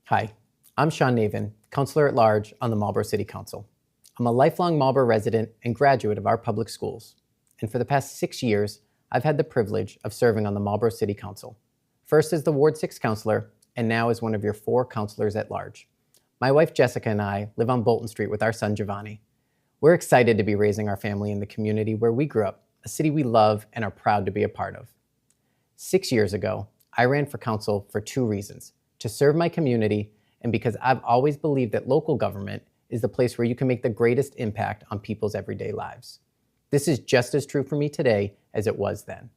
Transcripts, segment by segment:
Hi, I'm Sean Navin, Counselor at Large on the Marlborough City Council. I'm a lifelong Marlborough resident and graduate of our public schools, and for the past 6 years, I've had the privilege of serving on the Marlborough City Council, first as the Ward 6 Councilor, and now as one of your 4 Counselors at Large. My wife Jessica and I live on Bolton Street with our son Giovanni. We're excited to be raising our family in the community where we grew up, a city we love and are proud to be a part of. 6 years ago, I ran for council for 2 reasons: to serve my community, and because I've always believed that local government is the place where you can make the greatest impact on people's everyday lives. This is just as true for me today as it was then.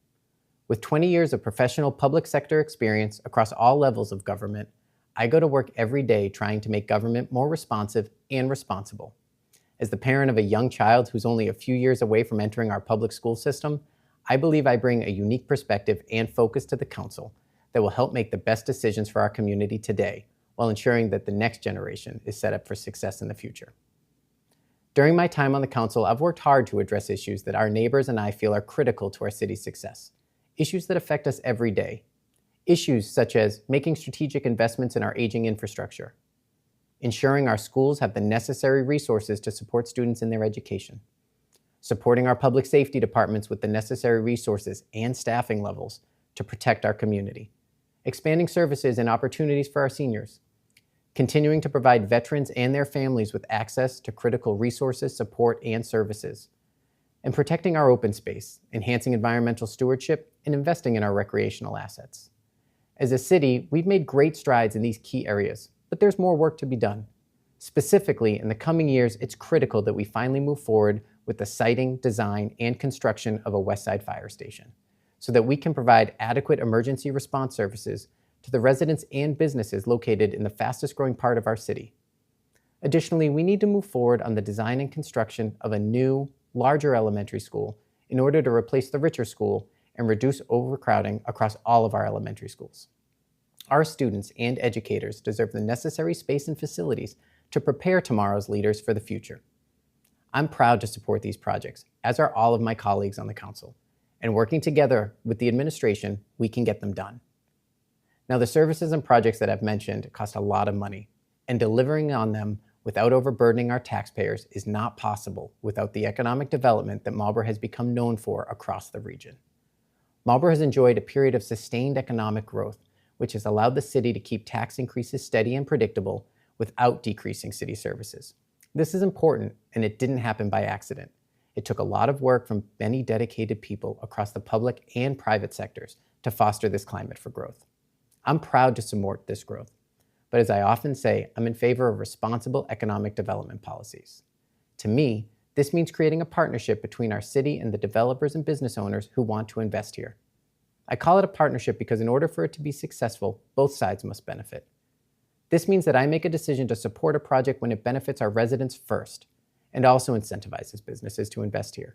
With 20 years of professional public sector experience across all levels of government, I go to work every day trying to make government more responsive and responsible. As the parent of a young child who's only a few years away from entering our public school system, I believe I bring a unique perspective and focus to the council that will help make the best decisions for our community today, while ensuring that the next generation is set up for success in the future. During my time on the council, I've worked hard to address issues that our neighbors and I feel are critical to our city's success, issues that affect us every day. Issues such as making strategic investments in our aging infrastructure, ensuring our schools have the necessary resources to support students in their education, supporting our public safety departments with the necessary resources and staffing levels to protect our community, expanding services and opportunities for our seniors, continuing to provide veterans and their families with access to critical resources, support, and services, and protecting our open space, enhancing environmental stewardship, and investing in our recreational assets. As a city, we've made great strides in these key areas, but there's more work to be done. Specifically, in the coming years, it's critical that we finally move forward with the siting, design, and construction of a West Side fire station, so that we can provide adequate emergency response services to the residents and businesses located in the fastest growing part of our city. Additionally, we need to move forward on the design and construction of a new, larger elementary school in order to replace the richer school and reduce overcrowding across all of our elementary schools. Our students and educators deserve the necessary space and facilities to prepare tomorrow's leaders for the future. I'm proud to support these projects, as are all of my colleagues on the council. And working together with the administration, we can get them done. Now, the services and projects that I've mentioned cost a lot of money, and delivering on them without overburdening our taxpayers is not possible without the economic development that Marlborough has become known for across the region. Marlborough has enjoyed a period of sustained economic growth, which has allowed the city to keep tax increases steady and predictable without decreasing city services. This is important, and it didn't happen by accident. It took a lot of work from many dedicated people across the public and private sectors to foster this climate for growth. I'm proud to support this growth, but as I often say, I'm in favor of responsible economic development policies. To me, this means creating a partnership between our city and the developers and business owners who want to invest here. I call it a partnership because in order for it to be successful, both sides must benefit. This means that I make a decision to support a project when it benefits our residents first, and also incentivizes businesses to invest here.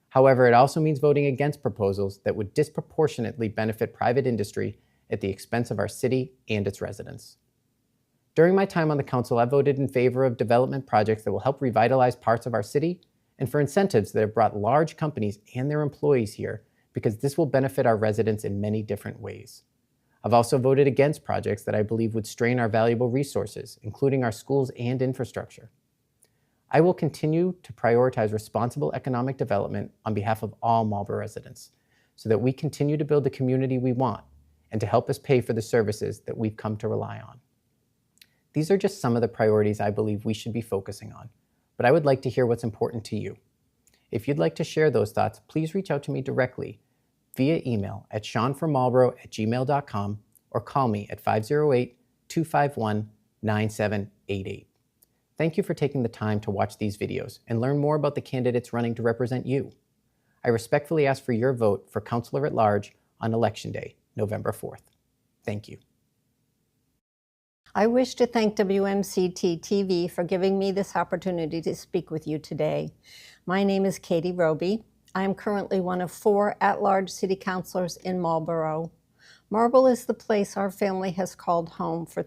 However, it also means voting against proposals that would disproportionately benefit private industry at the expense of our city and its residents. During my time on the council, I voted in favor of development projects that will help revitalize parts of our city, and for incentives that have brought large companies and their employees here, because this will benefit our residents in many different ways. I've also voted against projects that I believe would strain our valuable resources, including our schools and infrastructure. I will continue to prioritize responsible economic development on behalf of all Marlborough residents, so that we continue to build the community we want and to help us pay for the services that we've come to rely on. These are just some of the priorities I believe we should be focusing on, but I would like to hear what's important to you. If you'd like to share those thoughts, please reach out to me directly via email at seanformarlborough@gmail.com or call me at 508-251-9788. Thank you for taking the time to watch these videos and learn more about the candidates running to represent you. I respectfully ask for your vote for Councilor at Large on Election Day, November 4th. Thank you. I wish to thank WMCT-TV for giving me this opportunity to speak with you today. My name is Katie Roby. I am currently one of 4 at-large city councilors in Marlborough. Marlborough is the place our family has called home for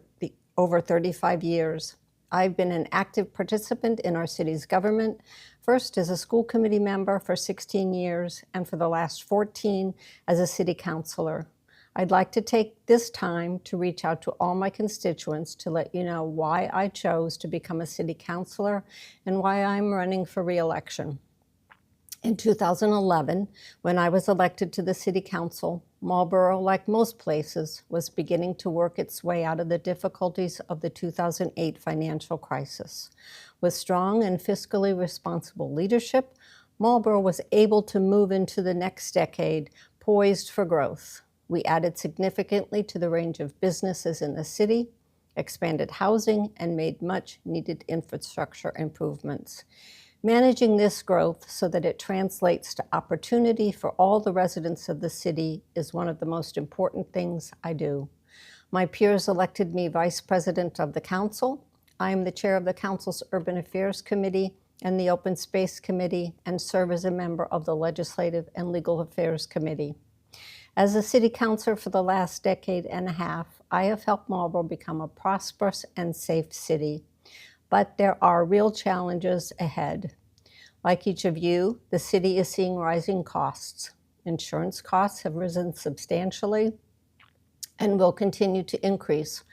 over 35 years. I've been an active participant in our city's government, first as a school committee member for 16 years, and for the last 14 as a city councilor. I'd like to take this time to reach out to all my constituents to let you know why I chose to become a city councilor and why I'm running for re-election. In 2011, when I was elected to the City Council, Marlborough, like most places, was beginning to work its way out of the difficulties of the 2008 financial crisis. With strong and fiscally responsible leadership, Marlborough was able to move into the next decade poised for growth. We added significantly to the range of businesses in the city, expanded housing, and made much-needed infrastructure improvements. Managing this growth so that it translates to opportunity for all the residents of the city is one of the most important things I do. My peers elected me Vice President of the Council. I am the chair of the Council's Urban Affairs Committee and the Open Space Committee, and serve as a member of the Legislative and Legal Affairs Committee. As a city councilor for the last decade and a half, I have helped Marlborough become a prosperous and safe city. But there are real challenges ahead. Like each of you, the city is seeing rising costs. Insurance costs have risen substantially and will continue to increase.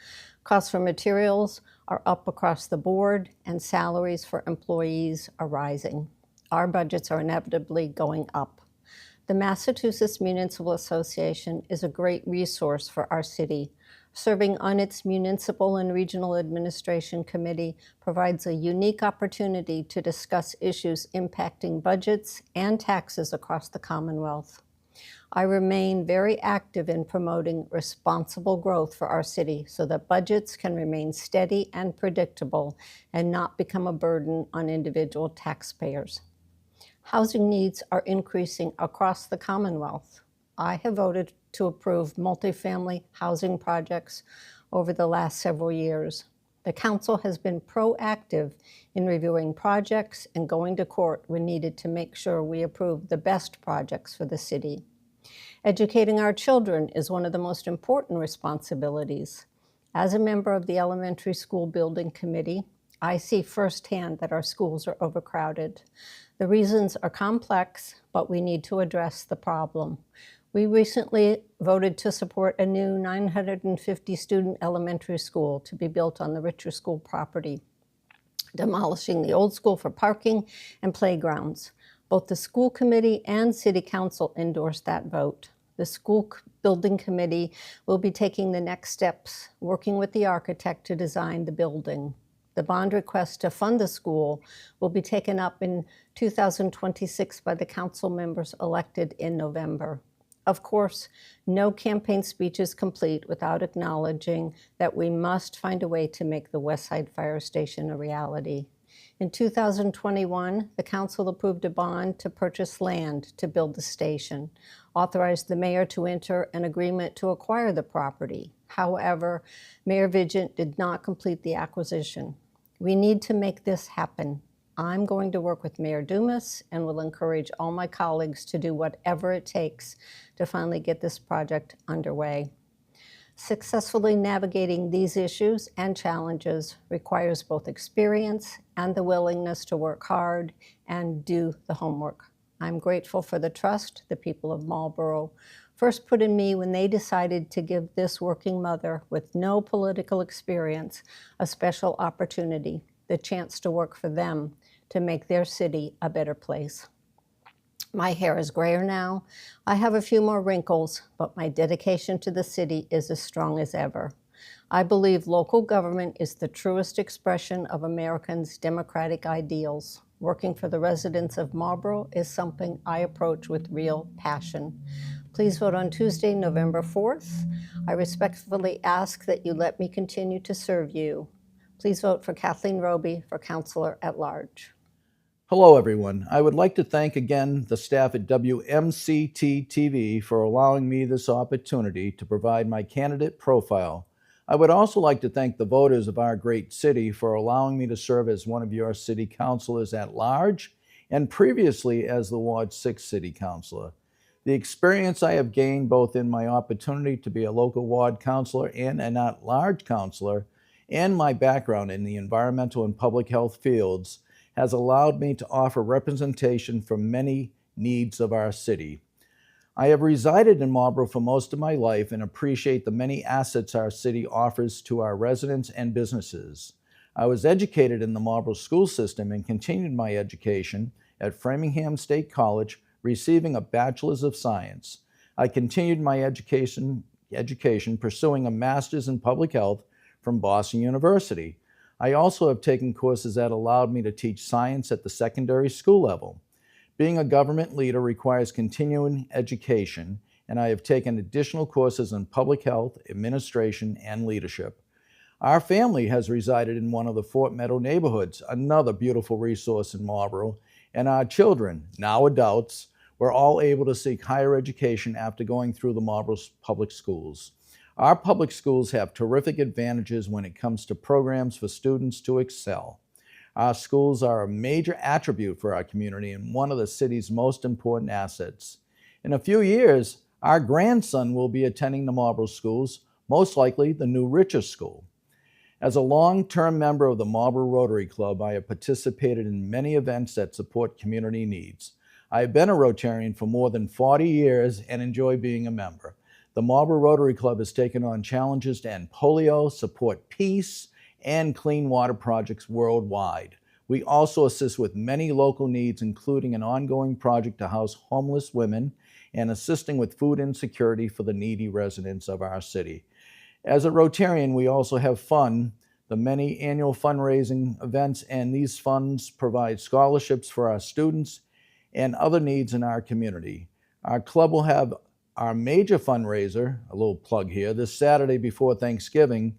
Costs for materials are up across the board, and salaries for employees are rising. Our budgets are inevitably going up. The Massachusetts Municipal Association is a great resource for our city. Serving on its Municipal and Regional Administration Committee provides a unique opportunity to discuss issues impacting budgets and taxes across the Commonwealth. I remain very active in promoting responsible growth for our city so that budgets can remain steady and predictable and not become a burden on individual taxpayers. Housing needs are increasing across the Commonwealth. I have voted to approve multifamily housing projects over the last several years. The Council has been proactive in reviewing projects and going to court when needed to make sure we approve the best projects for the city. Educating our children is one of the most important responsibilities. As a member of the Elementary School Building Committee, I see firsthand that our schools are overcrowded. The reasons are complex, but we need to address the problem. We recently voted to support a new 950-student elementary school to be built on the Richer School property, demolishing the old school for parking and playgrounds. Both the school committee and city council endorsed that vote. The school building committee will be taking the next steps, working with the architect to design the building. The bond request to fund the school will be taken up in 2026 by the council members elected in November. Of course, no campaign speech is complete without acknowledging that we must find a way to make the West Side Fire Station a reality. In 2021, the council approved a bond to purchase land to build the station, authorized the mayor to enter an agreement to acquire the property. However, Mayor Vigent did not complete the acquisition. We need to make this happen. I'm going to work with Mayor Dumas and will encourage all my colleagues to do whatever it takes to finally get this project underway. Successfully navigating these issues and challenges requires both experience and the willingness to work hard and do the homework. I'm grateful for the trust the people of Marlborough first put in me when they decided to give this working mother with no political experience a special opportunity, the chance to work for them to make their city a better place. My hair is grayer now. I have a few more wrinkles, but my dedication to the city is as strong as ever. I believe local government is the truest expression of Americans' democratic ideals. Working for the residents of Marlborough is something I approach with real passion. Please vote on Tuesday, November 4th. I respectfully ask that you let me continue to serve you. Please vote for Kathleen Roby for Councilor at Large. Hello, everyone. I would like to thank again the staff at WMCT-TV for allowing me this opportunity to provide my candidate profile. I would also like to thank the voters of our great city for allowing me to serve as one of your city councilors at large and previously as the Ward 6 city councilor. The experience I have gained both in my opportunity to be a local ward councilor and an at-large councilor and my background in the environmental and public health fields has allowed me to offer representation for many needs of our city. I have resided in Marlborough for most of my life and appreciate the many assets our city offers to our residents and businesses. I was educated in the Marlborough school system and continued my education at Framingham State College, receiving a Bachelor's of Science. I continued my education pursuing a Master's in Public Health from Boston University. I also have taken courses that allowed me to teach science at the secondary school level. Being a government leader requires continuing education, and I have taken additional courses in public health, administration, and leadership. Our family has resided in one of the Fort Meadow neighborhoods, another beautiful resource in Marlborough, and our children, now adults, were all able to seek higher education after going through the Marlborough public schools. Our public schools have terrific advantages when it comes to programs for students to excel. Our schools are a major attribute for our community and one of the city's most important assets. In a few years, our grandson will be attending the Marlborough schools, most likely the new Richer School. As a long-term member of the Marlborough Rotary Club, I have participated in many events that support community needs. I have been a Rotarian for more than 40 years and enjoy being a member. The Marlborough Rotary Club has taken on challenges to end polio, support peace, and clean water projects worldwide. We also assist with many local needs, including an ongoing project to house homeless women and assisting with food insecurity for the needy residents of our city. As a Rotarian, we also have fun, the many annual fundraising events, and these funds provide scholarships for our students and other needs in our community. Our club will have our major fundraiser, a little plug here, this Saturday before Thanksgiving,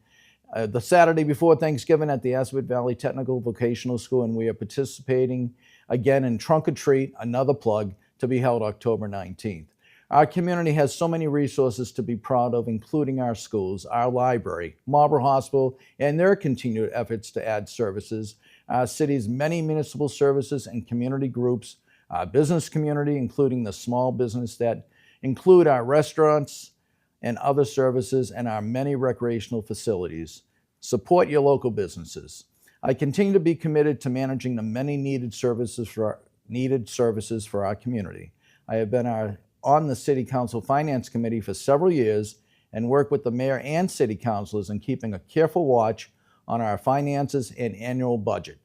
at the Assabet Valley Technical Vocational School, and we are participating again in Trunk or Treat, another plug, to be held October 19th. Our community has so many resources to be proud of, including our schools, our library, Marlborough Hospital, and their continued efforts to add services, our city's many municipal services and community groups, our business community, including the small business that include our restaurants and other services, and our many recreational facilities. Support your local businesses. I continue to be committed to managing the many needed services for our community. I have been on the City Council Finance Committee for several years and work with the mayor and city councilors in keeping a careful watch on our finances and annual budget.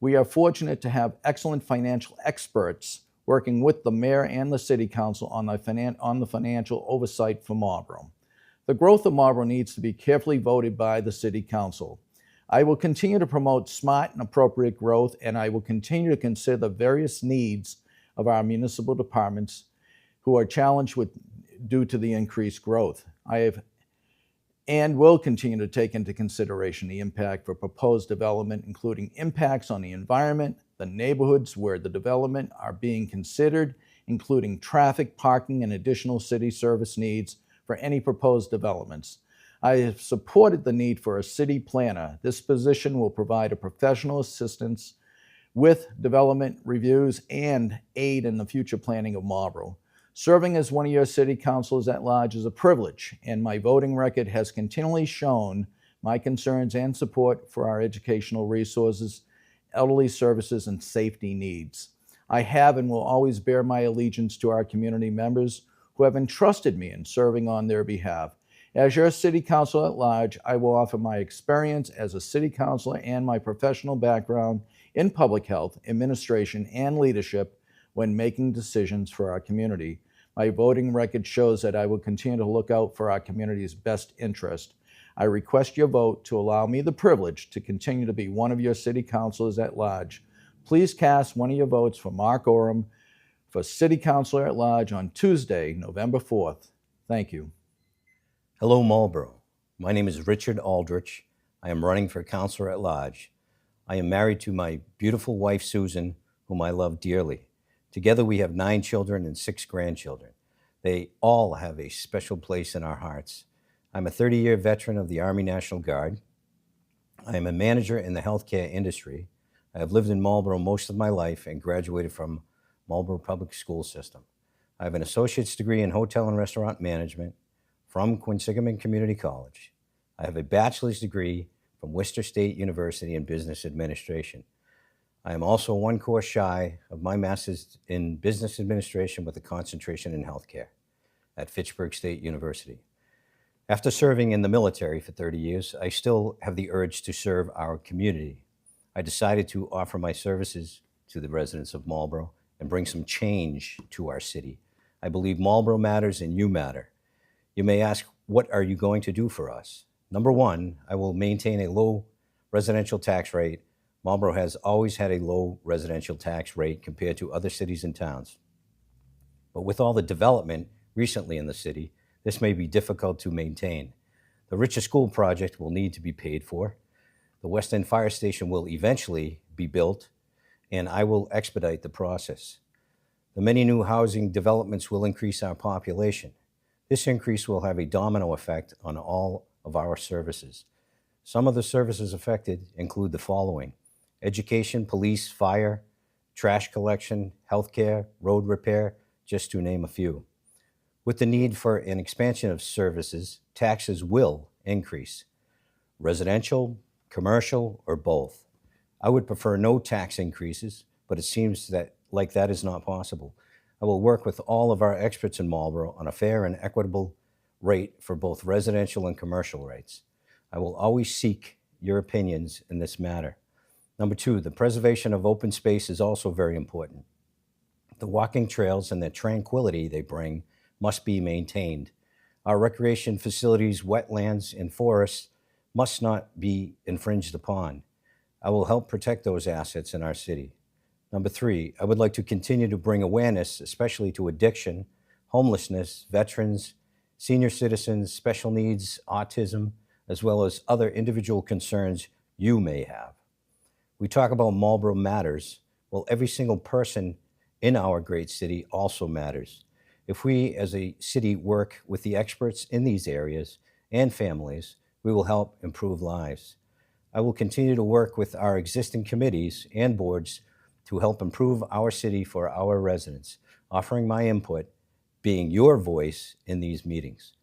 We are fortunate to have excellent financial experts working with the mayor and the city council on the financial oversight for Marlborough. The growth of Marlborough needs to be carefully voted by the city council. I will continue to promote smart and appropriate growth, and I will continue to consider the various needs of our municipal departments who are challenged due to the increased growth. I have and will continue to take into consideration the impact for proposed development, including impacts on the environment, the neighborhoods where the development are being considered, including traffic, parking, and additional city service needs for any proposed developments. I have supported the need for a city planner. This position will provide a professional assistance with development reviews and aid in the future planning of Marlborough. Serving as one of your city councilors at large is a privilege, and my voting record has continually shown my concerns and support for our educational resources, elderly services, and safety needs. I have and will always bear my allegiance to our community members who have entrusted me in serving on their behalf. As your city councilor at large, I will offer my experience as a city councilor and my professional background in public health, administration, and leadership when making decisions for our community. My voting record shows that I will continue to look out for our community's best interest. I request your vote to allow me the privilege to continue to be one of your city councilors at large. Please cast one of your votes for Mark Oram for city councilor at large on Tuesday, November 4th. Thank you. Hello, Marlborough. My name is Richard Aldrich. I am running for councilor at large. I am married to my beautiful wife, Susan, whom I love dearly. Together we have 9 children and 6 grandchildren. They all have a special place in our hearts. I'm a 30-year veteran of the Army National Guard. I am a manager in the healthcare industry. I have lived in Marlborough most of my life and graduated from Marlborough Public School System. I have an associate's degree in hotel and restaurant management from Quinsigamond Community College. I have a bachelor's degree from Worcester State University in business administration. I am also 1 course shy of my master's in business administration with a concentration in healthcare. at Fitchburg State University. After serving in the military for 30 years, I still have the urge to serve our community. I decided to offer my services to the residents of Marlborough and bring some change to our city. I believe Marlborough matters and you matter. You may ask, what are you going to do for us? Number one, I will maintain a low residential tax rate. Marlborough has always had a low residential tax rate compared to other cities and towns. But with all the development recently in the city, this may be difficult to maintain. The Richer School project will need to be paid for. The West End Fire Station will eventually be built, and I will expedite the process. The many new housing developments will increase our population. This increase will have a domino effect on all of our services. Some of the services affected include the following: education, police, fire, trash collection, healthcare, road repair, just to name a few. With the need for an expansion of services, taxes will increase. Residential, commercial, or both. I would prefer no tax increases, but it seems that that is not possible. I will work with all of our experts in Marlborough on a fair and equitable rate for both residential and commercial rates. I will always seek your opinions in this matter. Number two, the preservation of open space is also very important. The walking trails and the tranquility they bring must be maintained. Our recreation facilities, wetlands, and forests must not be infringed upon. I will help protect those assets in our city. Number three, I would like to continue to bring awareness, especially to addiction, homelessness, veterans, senior citizens, special needs, autism, as well as other individual concerns you may have. We talk about Marlborough matters. Well, every single person in our great city also matters. If we as a city work with the experts in these areas and families, we will help improve lives. I will continue to work with our existing committees and boards to help improve our city for our residents, offering my input, being your voice in these meetings.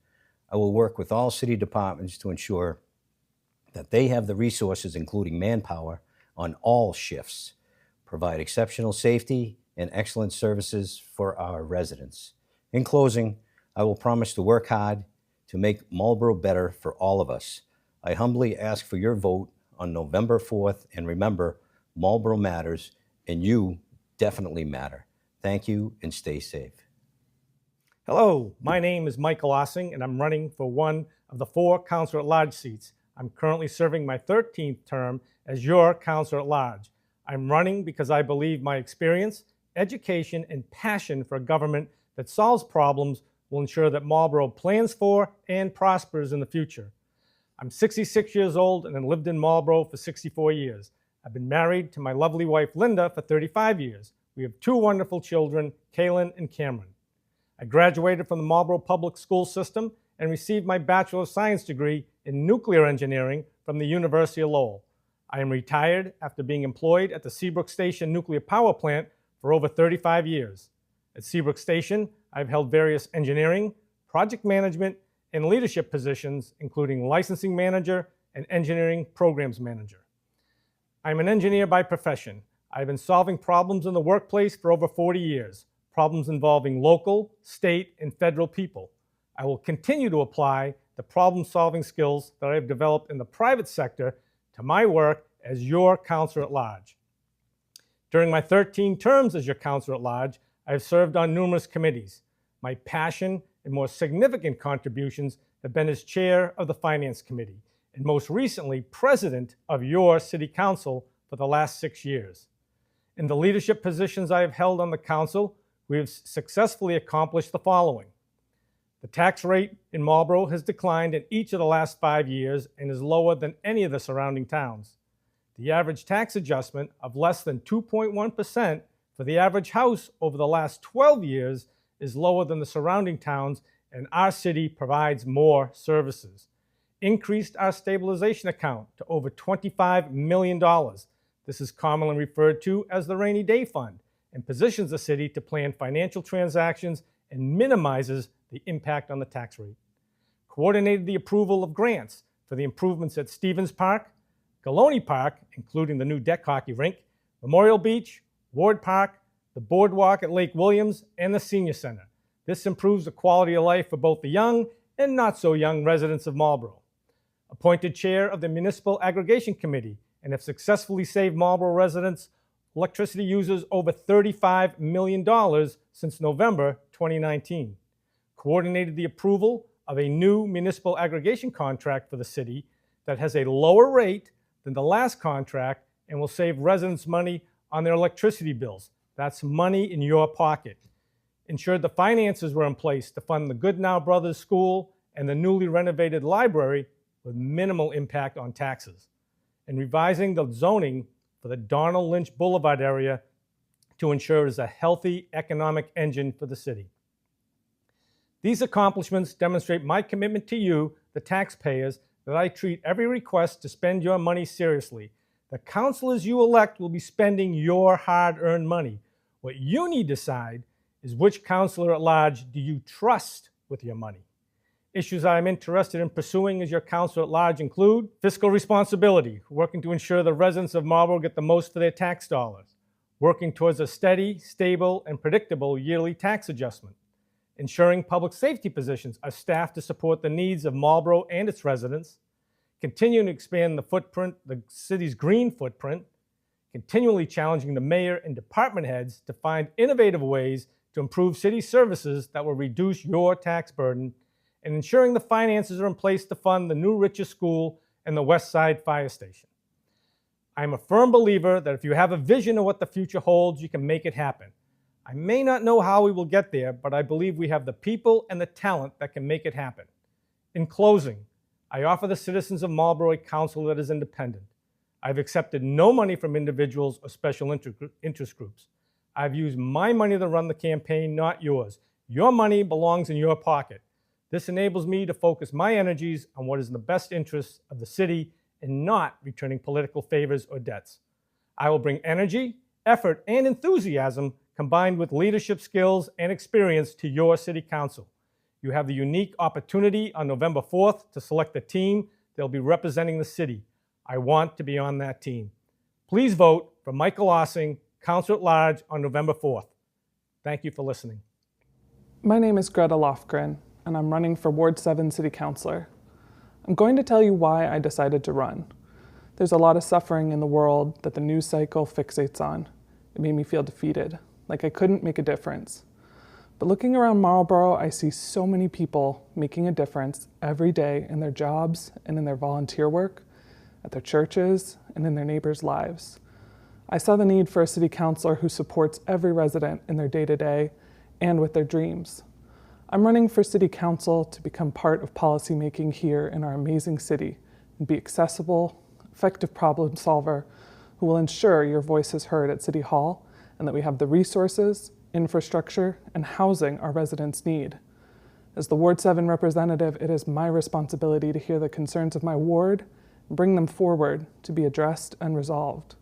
I will work with all city departments to ensure that they have the resources, including manpower, on all shifts, provide exceptional safety and excellent services for our residents. In closing, I will promise to work hard to make Marlborough better for all of us. I humbly ask for your vote on November 4th, and remember, Marlborough matters, and you definitely matter. Thank you, and stay safe. Hello, my name is Michael Ossing, and I'm running for one of the 4 Councilor at Large seats. I'm currently serving my 13th term as your Councilor at Large. I'm running because I believe my experience, education, and passion for a government that solves problems will ensure that Marlborough plans for and prospers in the future. I'm 66 years old and have lived in Marlborough for 64 years. I've been married to my lovely wife, Linda, for 35 years. We have 2 wonderful children, Kaylin and Cameron. I graduated from the Marlborough Public School System and received my Bachelor of Science degree in Nuclear Engineering from the University of Lowell. I am retired after being employed at the Seabrook Station Nuclear Power Plant for over 35 years. At Seabrook Station, I've held various engineering, project management, and leadership positions, including licensing manager and engineering programs manager. I'm an engineer by profession. I've been solving problems in the workplace for over 40 years, problems involving local, state, and federal people. I will continue to apply the problem-solving skills that I have developed in the private sector to my work as your Councilor at Large. During my 13 terms as your Councilor at Large, I have served on numerous committees. My passion and more significant contributions have been as chair of the Finance Committee, and most recently, president of your City Council for the last 6 years. In the leadership positions I have held on the Council, we have successfully accomplished the following. The tax rate in Marlborough has declined in each of the last 5 years and is lower than any of the surrounding towns. The average tax adjustment of less than 2.1% for the average house over the last 12 years is lower than the surrounding towns, and our city provides more services. Increased our stabilization account to over $25 million. This is commonly referred to as the Rainy Day Fund, and positions the city to plan financial transactions and minimizes the impact on the tax rate. Coordinated the approval of grants for the improvements at Stevens Park, Galone Park, including the new deck hockey rink, Memorial Beach, Ward Park, the boardwalk at Lake Williams, and the Senior Center. This improves the quality of life for both the young and not so young residents of Marlborough. Appointed chair of the Municipal Aggregation Committee and have successfully saved Marlborough residents, electricity users over $35 million since November 2019. Coordinated the approval of a new municipal aggregation contract for the city that has a lower rate than the last contract and will save residents money on their electricity bills. That's money in your pocket. Ensured the finances were in place to fund the Goodnow Brothers School and the newly renovated library with minimal impact on taxes. And revising the zoning for the Donald Lynch Boulevard area to ensure it is a healthy economic engine for the city. These accomplishments demonstrate my commitment to you, the taxpayers, that I treat every request to spend your money seriously. The councilors you elect will be spending your hard-earned money. What you need to decide is which councilor at large do you trust with your money. Issues I'm interested in pursuing as your councilor at large include fiscal responsibility, working to ensure the residents of Marlborough get the most for their tax dollars, working towards a steady, stable, and predictable yearly tax adjustment, ensuring public safety positions are staffed to support the needs of Marlborough and its residents, continuing to expand the city's green footprint, continually challenging the mayor and department heads to find innovative ways to improve city services that will reduce your tax burden, and ensuring the finances are in place to fund the new Riches School and the West Side Fire Station. I'm a firm believer that if you have a vision of what the future holds, you can make it happen. I may not know how we will get there, but I believe we have the people and the talent that can make it happen. In closing, I offer the citizens of Marlborough a council that is independent. I've accepted no money from individuals or special interest groups. I've used my money to run the campaign, not yours. Your money belongs in your pocket. This enables me to focus my energies on what is in the best interests of the city and not returning political favors or debts. I will bring energy, effort, and enthusiasm combined with leadership skills and experience to your city council. You have the unique opportunity on November 4th to select the team that will be representing the city. I want to be on that team. Please vote for Michael Ossing, Councilor at Large, on November 4th. Thank you for listening. My name is Greta Lofgren, and I'm running for Ward 7 City Councilor. I'm going to tell you why I decided to run. There's a lot of suffering in the world that the news cycle fixates on. It made me feel defeated, like I couldn't make a difference. But looking around Marlborough, I see so many people making a difference every day in their jobs and in their volunteer work, at their churches, and in their neighbors' lives. I saw the need for a city councilor who supports every resident in their day-to-day and with their dreams. I'm running for city council to become part of policymaking here in our amazing city and be accessible, effective problem solver who will ensure your voice is heard at City Hall and that we have the resources, infrastructure, and housing our residents need. As the Ward 7 representative, it is my responsibility to hear the concerns of my ward and bring them forward to be addressed and resolved.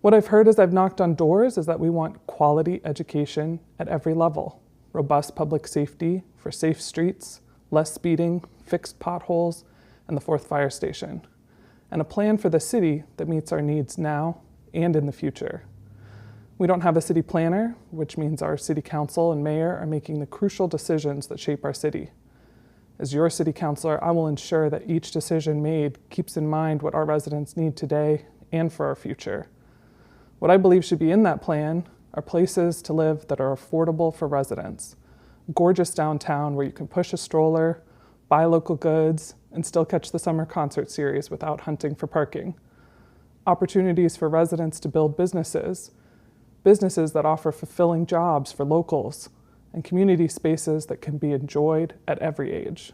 What I've heard as I've knocked on doors is that we want quality education at every level, robust public safety for safe streets, less speeding, fixed potholes, and the 4th fire station, and a plan for the city that meets our needs now and in the future. We don't have a city planner, which means our city council and mayor are making the crucial decisions that shape our city. As your city councilor, I will ensure that each decision made keeps in mind what our residents need today and for our future. What I believe should be in that plan are places to live that are affordable for residents. Gorgeous downtown where you can push a stroller, buy local goods, and still catch the summer concert series without hunting for parking. Opportunities for residents to build businesses that offer fulfilling jobs for locals, and community spaces that can be enjoyed at every age.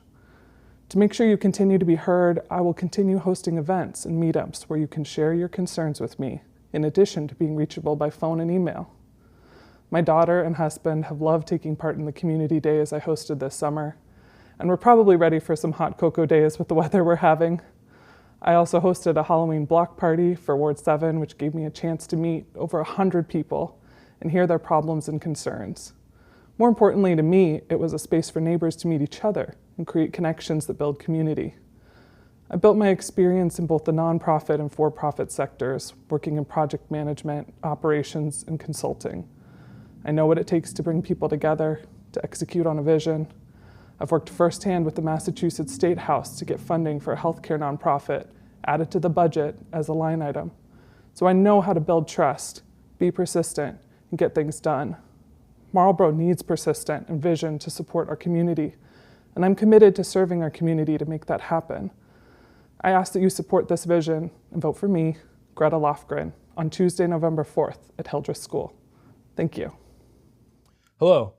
To make sure you continue to be heard, I will continue hosting events and meetups where you can share your concerns with me, in addition to being reachable by phone and email. My daughter and husband have loved taking part in the community days I hosted this summer, and we're probably ready for some hot cocoa days with the weather we're having. I also hosted a Halloween block party for Ward 7, which gave me a chance to meet over 100 people and hear their problems and concerns. More importantly to me, it was a space for neighbors to meet each other and create connections that build community. I built my experience in both the nonprofit and for-profit sectors, working in project management, operations, and consulting. I know what it takes to bring people together, to execute on a vision. I've worked firsthand with the Massachusetts State House to get funding for a healthcare nonprofit added to the budget as a line item. So I know how to build trust, be persistent, and get things done. Marlborough needs persistence and vision to support our community, and I'm committed to serving our community to make that happen. I ask that you support this vision and vote for me, Greta Lofgren, on Tuesday, November 4th at Hildreth School. Thank you. Hello,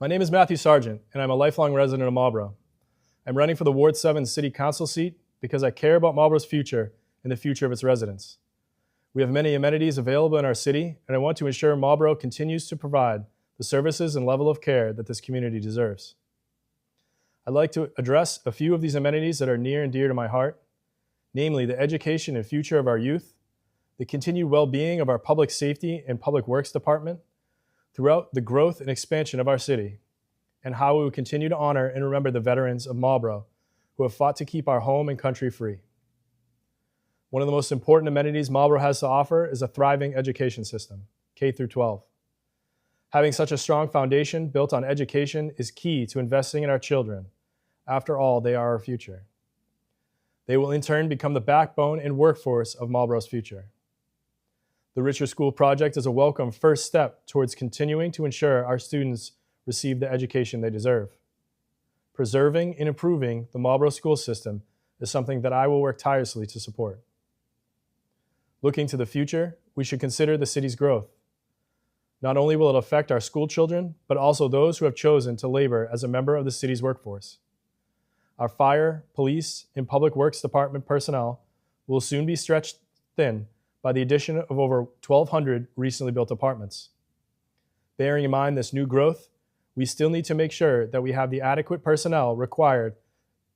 my name is Matthew Sargent, and I'm a lifelong resident of Marlborough. I'm running for the Ward 7 City Council seat because I care about Marlborough's future and the future of its residents. We have many amenities available in our city, and I want to ensure Marlborough continues to provide the services and level of care that this community deserves. I'd like to address a few of these amenities that are near and dear to my heart, namely the education and future of our youth, the continued well-being of our public safety and public works department, throughout the growth and expansion of our city, and how we will continue to honor and remember the veterans of Marlborough who have fought to keep our home and country free. One of the most important amenities Marlborough has to offer is a thriving education system, K through 12. Having such a strong foundation built on education is key to investing in our children. After all, they are our future. They will in turn become the backbone and workforce of Marlborough's future. The Richer School Project is a welcome first step towards continuing to ensure our students receive the education they deserve. Preserving and improving the Marlborough school system is something that I will work tirelessly to support. Looking to the future, we should consider the city's growth. Not only will it affect our school children, but also those who have chosen to labor as a member of the city's workforce. Our fire, police, and public works department personnel will soon be stretched thin by the addition of over 1,200 recently built apartments. Bearing in mind this new growth, we still need to make sure that we have the adequate personnel required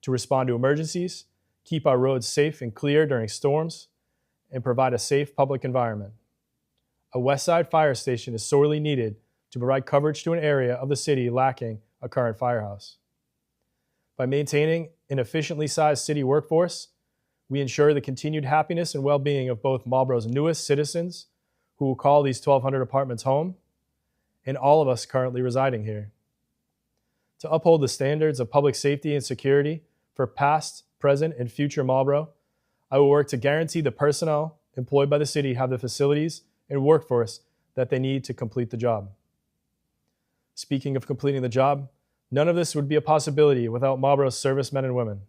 to respond to emergencies, keep our roads safe and clear during storms, and provide a safe public environment. A West Side fire station is sorely needed to provide coverage to an area of the city lacking a current firehouse. By maintaining an efficiently sized city workforce, we ensure the continued happiness and well-being of both Marlborough's newest citizens, who will call these 1,200 apartments home, and all of us currently residing here. To uphold the standards of public safety and security for past, present, and future Marlborough, I will work to guarantee the personnel employed by the city have the facilities and workforce that they need to complete the job. Speaking of completing the job, none of this would be a possibility without Marlborough's servicemen and women.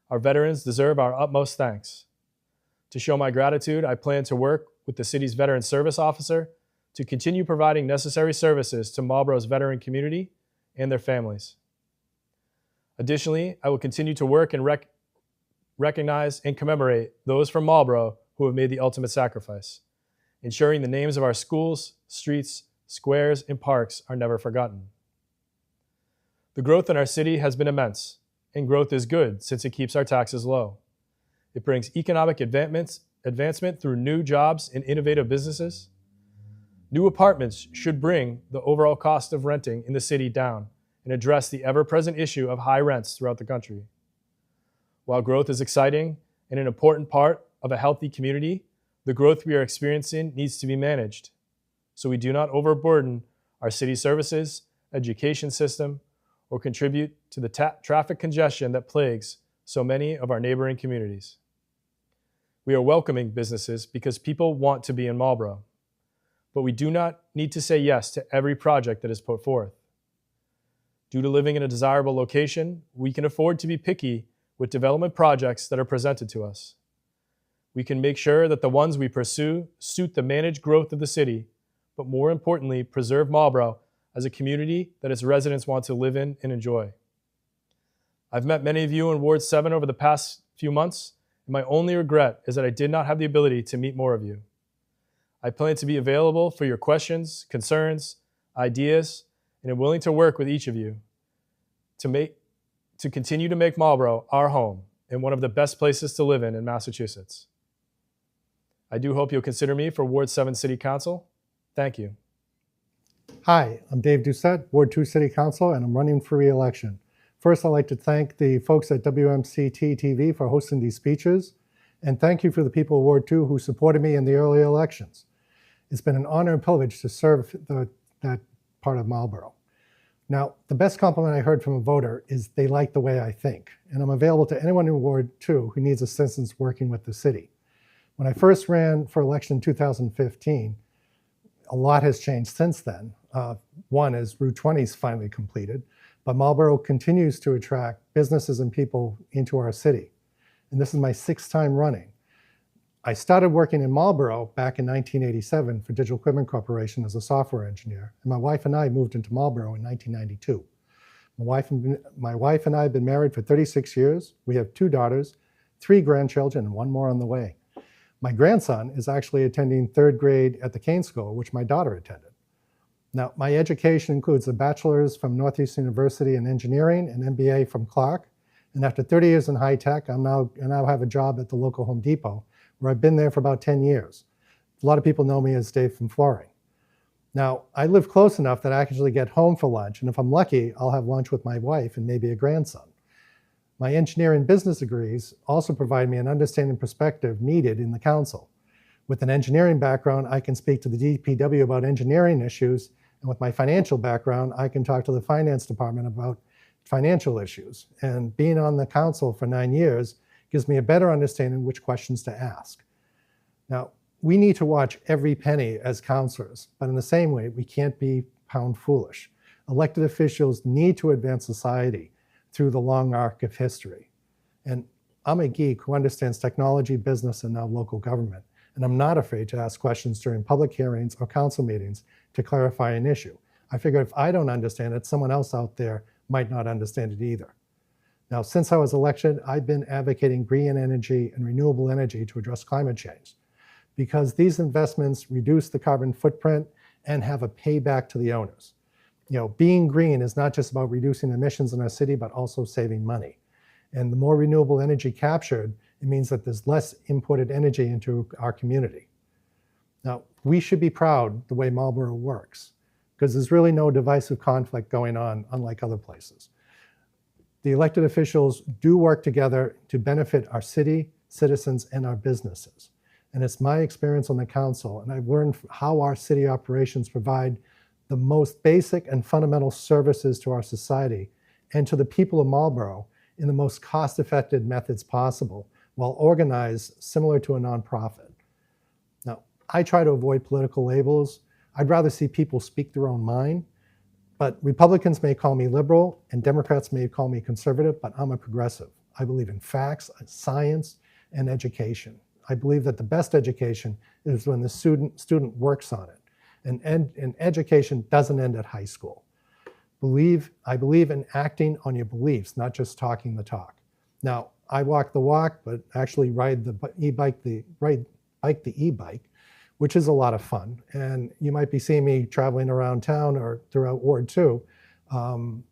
Our veterans deserve our utmost thanks. To show my gratitude, I plan to work with the city's Veteran Service Officer to continue providing necessary services to Marlborough's veteran community and their families. Additionally, I will continue to work and recognize and commemorate those from Marlborough who have made the ultimate sacrifice, ensuring the names of our schools, streets, squares, and parks are never forgotten. The growth in our city has been immense, and growth is good since it keeps our taxes low. It brings economic advancement through new jobs and innovative businesses. New apartments should bring the overall cost of renting in the city down and address the ever-present issue of high rents throughout the country. While growth is exciting and an important part of a healthy community, the growth we are experiencing needs to be managed so we do not overburden our city services, education system, or contribute to the traffic congestion that plagues so many of our neighboring communities. We are welcoming businesses because people want to be in Marlborough, but we do not need to say yes to every project that is put forth. Due to living in a desirable location, we can afford to be picky with development projects that are presented to us. We can make sure that the ones we pursue suit the managed growth of the city, but more importantly, preserve Marlborough as a community that its residents want to live in and enjoy. I've met many of you in Ward 7 over the past few months, and my only regret is that I did not have the ability to meet more of you. I plan to be available for your questions, concerns, ideas, and am willing to work with each of you to continue to make Marlborough our home and one of the best places to live in Massachusetts. I do hope you'll consider me for Ward 7 City Council. Thank you. Hi, I'm Dave Doucette, Ward 2 City Council, and I'm running for re-election. First, I'd like to thank the folks at WMCT-TV for hosting these speeches, and thank you for the people of Ward 2 who supported me in the early elections. It's been an honor and privilege to serve that part of Marlborough. Now, the best compliment I heard from a voter is they like the way I think, and I'm available to anyone in Ward 2 who needs assistance working with the city. When I first ran for election in 2015, a lot has changed since then. One is Route 20 is finally completed, but Marlborough continues to attract businesses and people into our city. And this is my 6th time running. I started working in Marlborough back in 1987 for Digital Equipment Corporation as a software engineer, and my wife and I moved into Marlborough in 1992. My wife and I have been married for 36 years. We have 2 daughters, 3 grandchildren, and 1 more on the way. My grandson is actually attending 3rd grade at the Kane School, which my daughter attended. Now, my education includes a bachelor's from Northeastern University in engineering and MBA from Clark. And after 30 years in high tech, I now have a job at the local Home Depot, where I've been there for about 10 years. A lot of people know me as Dave from Flooring. Now, I live close enough that I actually get home for lunch, and if I'm lucky, I'll have lunch with my wife and maybe a grandson. My engineering business degrees also provide me an understanding perspective needed in the council. With an engineering background, I can speak to the DPW about engineering issues, and with my financial background, I can talk to the finance department about financial issues. And being on the council for 9 years gives me a better understanding which questions to ask. Now, we need to watch every penny as councilors, but in the same way, we can't be pound foolish. Elected officials need to advance society through the long arc of history. And I'm a geek who understands technology, business, and now local government. And I'm not afraid to ask questions during public hearings or council meetings to clarify an issue. I figure if I don't understand it, someone else out there might not understand it either. Now, since I was elected, I've been advocating green energy and renewable energy to address climate change, because these investments reduce the carbon footprint and have a payback to the owners. Being green is not just about reducing emissions in our city, but also saving money. And the more renewable energy captured, it means that there's less imported energy into our community. Now, we should be proud the way Marlborough works, because there's really no divisive conflict going on, unlike other places. The elected officials do work together to benefit our city, citizens, and our businesses. And it's my experience on the council, and I've learned how our city operations provide the most basic and fundamental services to our society and to the people of Marlborough in the most cost-effective methods possible, while organized similar to a nonprofit. Now, I try to avoid political labels. I'd rather see people speak their own mind. But Republicans may call me liberal and Democrats may call me conservative, but I'm a progressive. I believe in facts, science, and education. I believe that the best education is when the student works on it. And education doesn't end at high school. I believe in acting on your beliefs, not just talking the talk. Now, I walk the walk, but actually ride the e-bike, which is a lot of fun. And you might be seeing me traveling around town or throughout Ward 2 on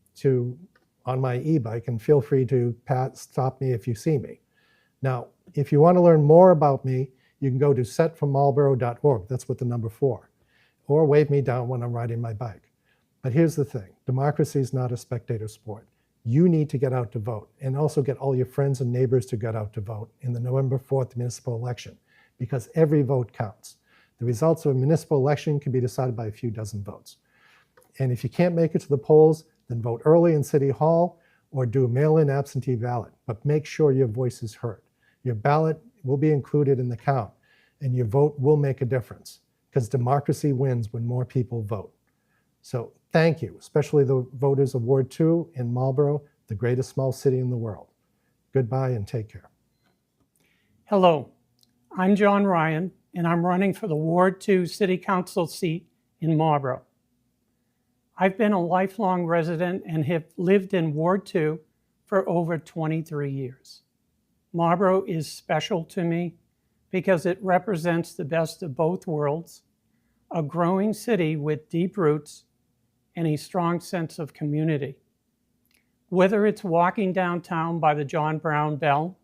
my e-bike, and feel free to stop me if you see me. Now, if you want to learn more about me, you can go to setformarlborough.org, that's with the number 4, or wave me down when I'm riding my bike. But here's the thing, democracy is not a spectator sport. You need to get out to vote, and also get all your friends and neighbors to get out to vote in the November 4th municipal election, because every vote counts. The results of a municipal election can be decided by a few dozen votes. And if you can't make it to the polls, then vote early in City Hall or do a mail-in absentee ballot. But make sure your voice is heard. Your ballot will be included in the count, and your vote will make a difference, because democracy wins when more people vote. So thank you, especially the voters of Ward 2 in Marlborough, the greatest small city in the world. Goodbye and take care. Hello, I'm John Ryan, and I'm running for the Ward 2 City Council seat in Marlborough. I've been a lifelong resident and have lived in Ward 2 for over 23 years. Marlborough is special to me because it represents the best of both worlds, a growing city with deep roots and a strong sense of community. Whether it's walking downtown by the John Brown Bell,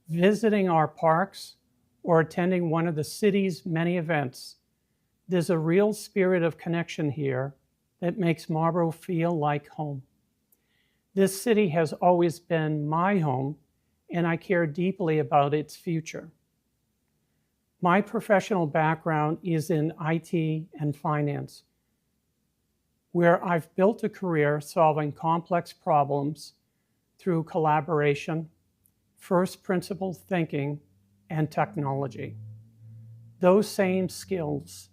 visiting our parks, or attending one of the city's many events, there's a real spirit of connection here that makes Marlborough feel like home. This city has always been my home, and I care deeply about its future. My professional background is in IT and finance. where I've built a career solving complex problems through collaboration, first principle thinking, and technology. Those same skills,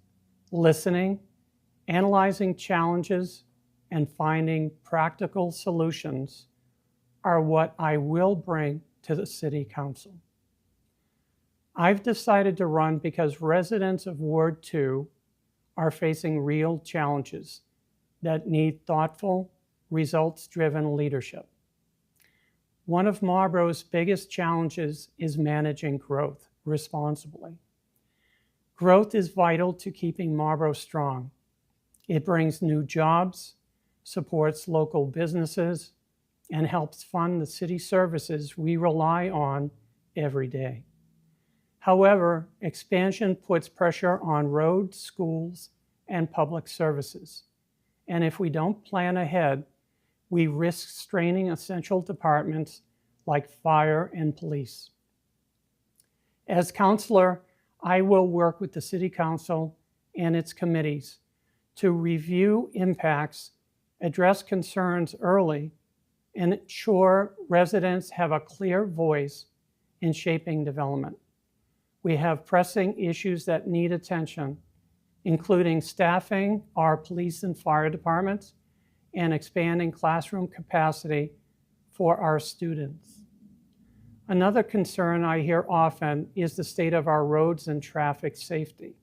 listening, analyzing challenges, and finding practical solutions, are what I will bring to the City Council. I've decided to run because residents of Ward 2 are facing real challenges that need thoughtful, results-driven leadership. One of Marlborough's biggest challenges is managing growth responsibly. Growth is vital to keeping Marlborough strong. It brings new jobs, supports local businesses, and helps fund the city services we rely on every day. However, expansion puts pressure on roads, schools, and public services. And if we don't plan ahead, we risk straining essential departments like fire and police. As councillor, I will work with the City Council and its committees to review impacts, address concerns early, and ensure residents have a clear voice in shaping development. We have pressing issues that need attention, including staffing our police and fire departments and expanding classroom capacity for our students. Another concern I hear often is the state of our roads and traffic safety.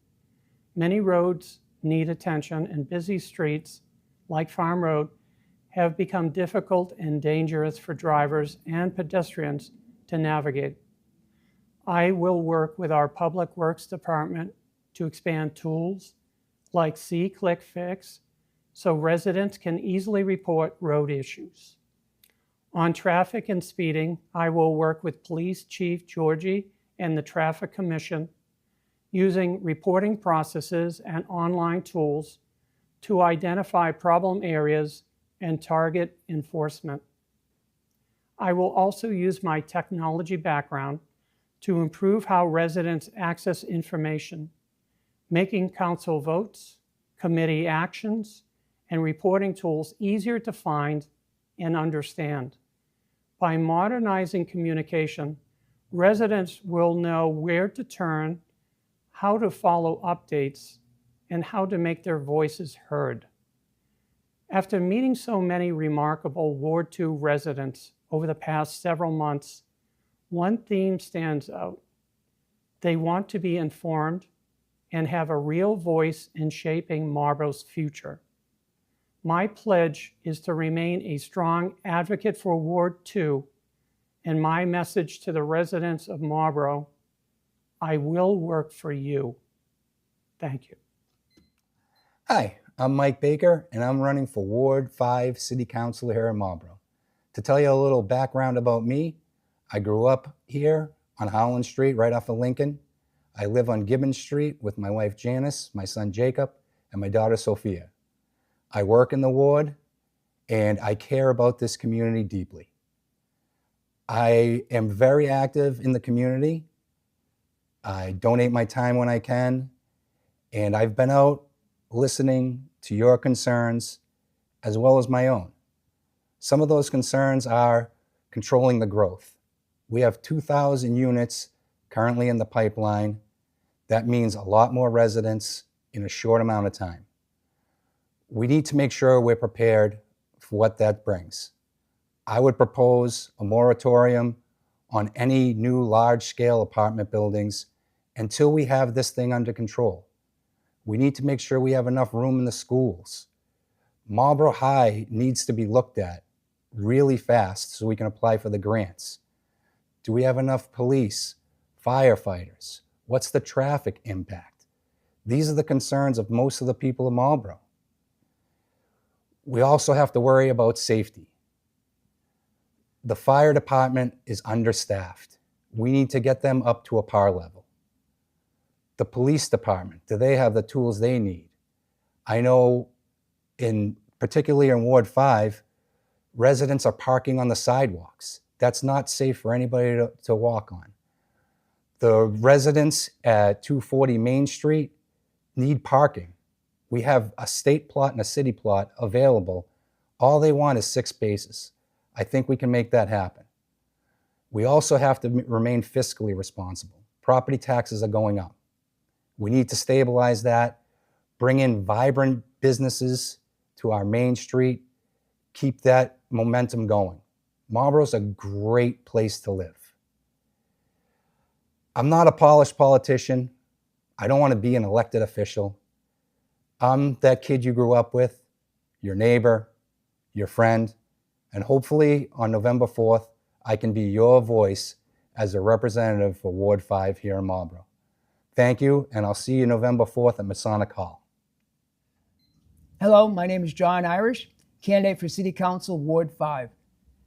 Many roads need attention, and busy streets, like Farm Road, have become difficult and dangerous for drivers and pedestrians to navigate. I will work with our Public Works Department to expand tools like See, Click, Fix, so residents can easily report road issues. On traffic and speeding, I will work with Police Chief Georgie and the Traffic Commission using reporting processes and online tools to identify problem areas and target enforcement. I will also use my technology background to improve how residents access information, making council votes, committee actions, and reporting tools easier to find and understand. By modernizing communication, residents will know where to turn, how to follow updates, and how to make their voices heard. After meeting so many remarkable Ward 2 residents over the past several months, one theme stands out. They want to be informed and have a real voice in shaping Marlborough's future. My pledge is to remain a strong advocate for Ward 2, and my message to the residents of Marlborough: I will work for you. Thank you. Hi, I'm Mike Baker, and I'm running for Ward 5 City Councilor here in Marlborough. To tell you a little background about me, I grew up here on Howland Street, right off of Lincoln. I live on Gibbon Street with my wife Janice, my son Jacob, and my daughter Sophia. I work in the ward, and I care about this community deeply. I am very active in the community. I donate my time when I can, and I've been out listening to your concerns as well as my own. Some of those concerns are controlling the growth. We have 2,000 units currently in the pipeline. That means a lot more residents in a short amount of time. We need to make sure we're prepared for what that brings. I would propose a moratorium on any new large-scale apartment buildings until we have this thing under control. We need to make sure we have enough room in the schools. Marlborough High needs to be looked at really fast so we can apply for the grants. Do we have enough police, firefighters? What's the traffic impact? These are the concerns of most of the people of Marlborough. We also have to worry about safety. The fire department is understaffed. We need to get them up to a par level. The police department, do they have the tools they need? I know particularly in Ward 5, residents are parking on the sidewalks. That's not safe for anybody to walk on. The residents at 240 Main Street need parking. We have a state plot and a city plot available. All they want is 6 spaces. I think we can make that happen. We also have to remain fiscally responsible. Property taxes are going up. We need to stabilize that, bring in vibrant businesses to our main street, keep that momentum going. Marlborough's a great place to live. I'm not a polished politician. I don't want to be an elected official. I'm that kid you grew up with, your neighbor, your friend, and hopefully on November 4th, I can be your voice as a representative for Ward 5 here in Marlborough. Thank you, and I'll see you November 4th at Masonic Hall. Hello, my name is John Irish, candidate for City Council, Ward 5.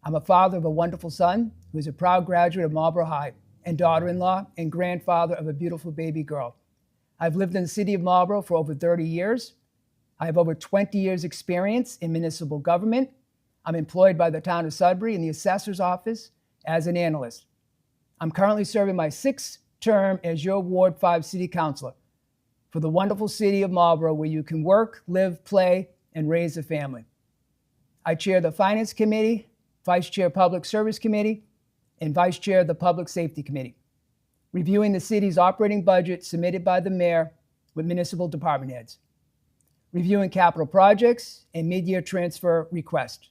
I'm a father of a wonderful son who is a proud graduate of Marlborough High, and daughter-in-law and grandfather of a beautiful baby girl. I've lived in the city of Marlborough for over 30 years. I have over 20 years experience in municipal government. I'm employed by the town of Sudbury in the assessor's office as an analyst. I'm currently serving my 6th term as your Ward 5 city councilor for the wonderful city of Marlborough, where you can work, live, play, and raise a family. I chair the Finance Committee, Vice Chair Public Service Committee, and Vice Chair of the Public Safety Committee, reviewing the city's operating budget submitted by the mayor with municipal department heads, reviewing capital projects and mid-year transfer requests,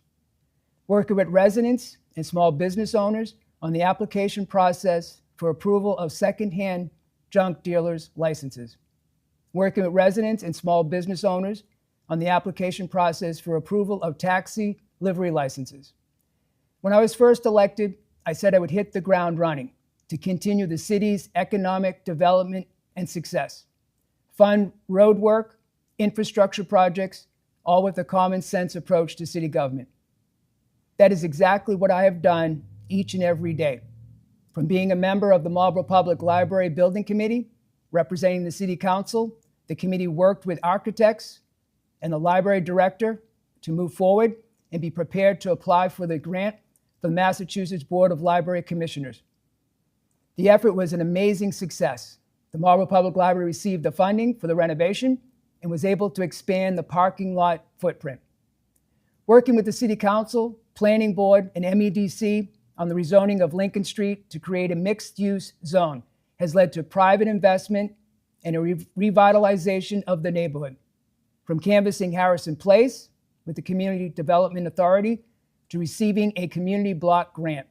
working with residents and small business owners on the application process for approval of secondhand junk dealers' licenses, working with residents and small business owners on the application process for approval of taxi livery licenses. When I was first elected, I said I would hit the ground running to continue the city's economic development and success, fund road work, infrastructure projects, all with a common sense approach to city government. That is exactly what I have done each and every day. From being a member of the Marlborough Public Library Building Committee, representing the City Council, the committee worked with architects and the library director to move forward and be prepared to apply for the grant for the Massachusetts Board of Library Commissioners. The effort was an amazing success. The Marlborough Public Library received the funding for the renovation and was able to expand the parking lot footprint. Working with the City Council, Planning Board, and MEDC on the rezoning of Lincoln Street to create a mixed-use zone has led to private investment and a revitalization of the neighborhood. From canvassing Harrison Place with the Community Development Authority to receiving a community block grant,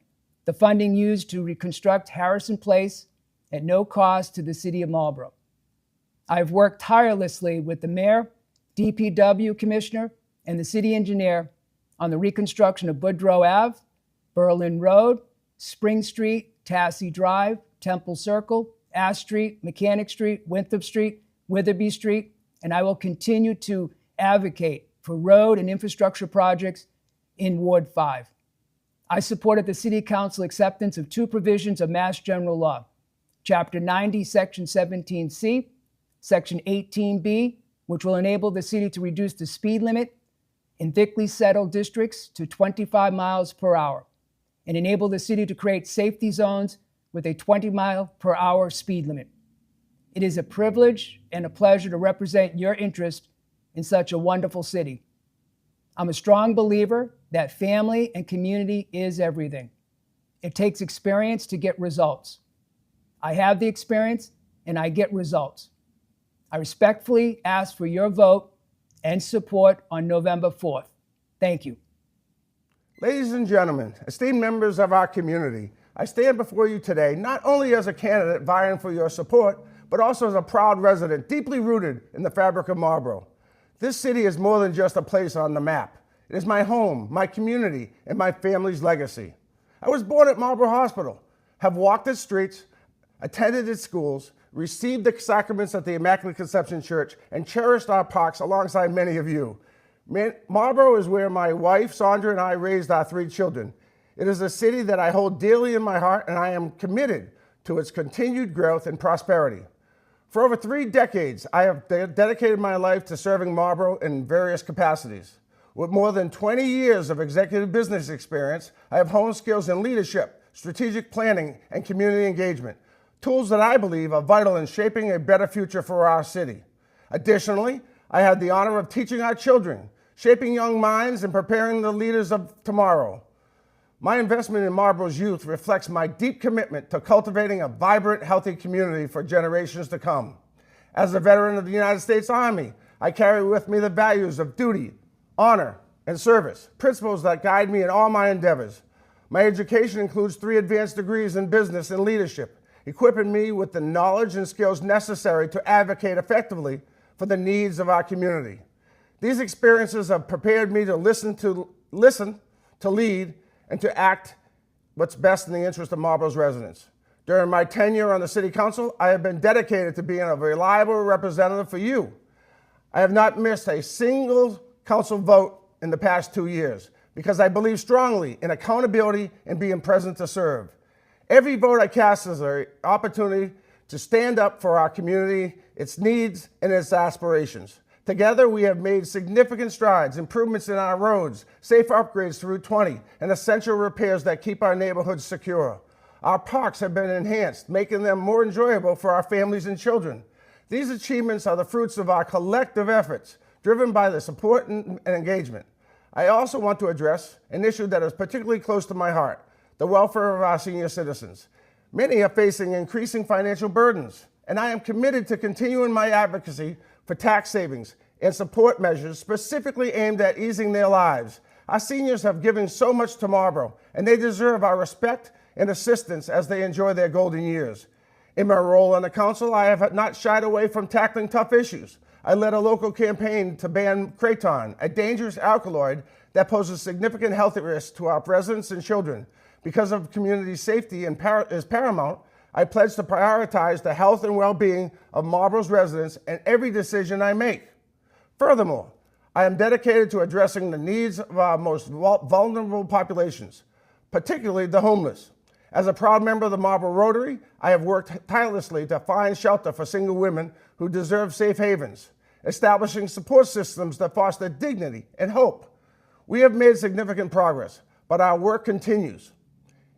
the funding used to reconstruct Harrison Place at no cost to the city of Marlborough. I've worked tirelessly with the mayor, DPW commissioner, and the city engineer on the reconstruction of Boudreaux Ave, Berlin Road, Spring Street, Tassie Drive, Temple Circle, Ash Street, Mechanic Street, Winthrop Street, Witherby Street, and I will continue to advocate for road and infrastructure projects in Ward 5. I supported the City Council acceptance of 2 provisions of Mass General Law, Chapter 90, Section 17C, Section 18B, which will enable the city to reduce the speed limit in thickly settled districts to 25 miles per hour and enable the city to create safety zones with a 20-mile-per-hour speed limit. It is a privilege and a pleasure to represent your interest in such a wonderful city. I'm a strong believer that family and community is everything. It takes experience to get results. I have the experience and I get results. I respectfully ask for your vote and support on November 4th. Thank you. Ladies and gentlemen, esteemed members of our community, I stand before you today not only as a candidate vying for your support, but also as a proud resident deeply rooted in the fabric of Marlborough. This city is more than just a place on the map. It is my home, my community, and my family's legacy. I was born at Marlborough Hospital, have walked its streets, attended its schools, received the sacraments at the Immaculate Conception Church, and cherished our parks alongside many of you. Marlborough is where my wife, Sandra, and I raised our 3 children. It is a city that I hold dearly in my heart, and I am committed to its continued growth and prosperity. For over 3 decades, I have dedicated my life to serving Marlborough in various capacities. With more than 20 years of executive business experience, I have honed skills in leadership, strategic planning, and community engagement, tools that I believe are vital in shaping a better future for our city. Additionally, I had the honor of teaching our children, shaping young minds and preparing the leaders of tomorrow. My investment in Marlborough's youth reflects my deep commitment to cultivating a vibrant, healthy community for generations to come. As a veteran of the United States Army, I carry with me the values of duty, honor, and service, principles that guide me in all my endeavors. My education includes 3 advanced degrees in business and leadership, equipping me with the knowledge and skills necessary to advocate effectively for the needs of our community. These experiences have prepared me to listen, to lead, and to act what's best in the interest of Marlborough's residents. During my tenure on the City Council, I have been dedicated to being a reliable representative for you. I have not missed a single council vote in the past 2 years because I believe strongly in accountability and being present to serve. Every vote I cast is an opportunity to stand up for our community, its needs, and its aspirations. Together, we have made significant strides, improvements in our roads, safe upgrades to Route 20, and essential repairs that keep our neighborhoods secure. Our parks have been enhanced, making them more enjoyable for our families and children. These achievements are the fruits of our collective efforts, driven by the support and engagement. I also want to address an issue that is particularly close to my heart: the welfare of our senior citizens. Many are facing increasing financial burdens, and I am committed to continuing my advocacy for tax savings and support measures specifically aimed at easing their lives. Our seniors have given so much to Marlborough, and they deserve our respect and assistance as they enjoy their golden years. In my role on the council, I have not shied away from tackling tough issues. I led a local campaign to ban kratom, a dangerous alkaloid that poses significant health risks to our residents and children. Because of community safety is paramount, I pledge to prioritize the health and well-being of Marlborough's residents in every decision I make. Furthermore, I am dedicated to addressing the needs of our most vulnerable populations, particularly the homeless. As a proud member of the Marlborough Rotary, I have worked tirelessly to find shelter for single women who deserve safe havens, establishing support systems that foster dignity and hope. We have made significant progress, but our work continues.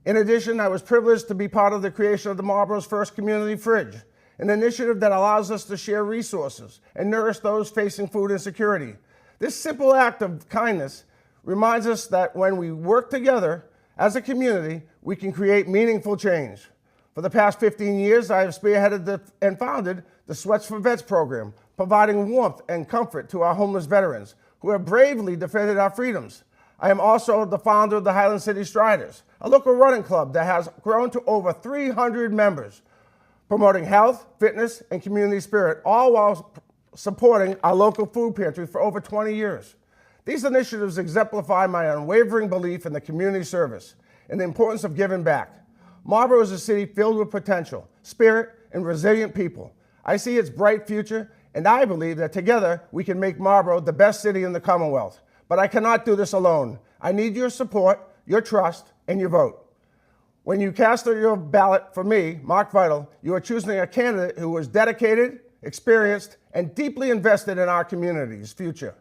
In addition, I was privileged to be part of the creation of the Marlborough's first community fridge, an initiative that allows us to share resources and nourish those facing food insecurity. This simple act of kindness reminds us that when we work together as a community, we can create meaningful change. For the past 15 years, I have spearheaded and founded the Sweats for Vets program, providing warmth and comfort to our homeless veterans who have bravely defended our freedoms. I am also the founder of the Highland City Striders, a local running club that has grown to over 300 members, promoting health, fitness, and community spirit, all while supporting our local food pantry for over 20 years. These initiatives exemplify my unwavering belief in the community service and the importance of giving back. Marlborough is a city filled with potential, spirit, and resilient people. I see its bright future, and I believe that together we can make Marlborough the best city in the Commonwealth. But I cannot do this alone. I need your support, your trust, and your vote. When you cast your ballot for me, Mark Vital, you are choosing a candidate who is dedicated, experienced, and deeply invested in our community's future.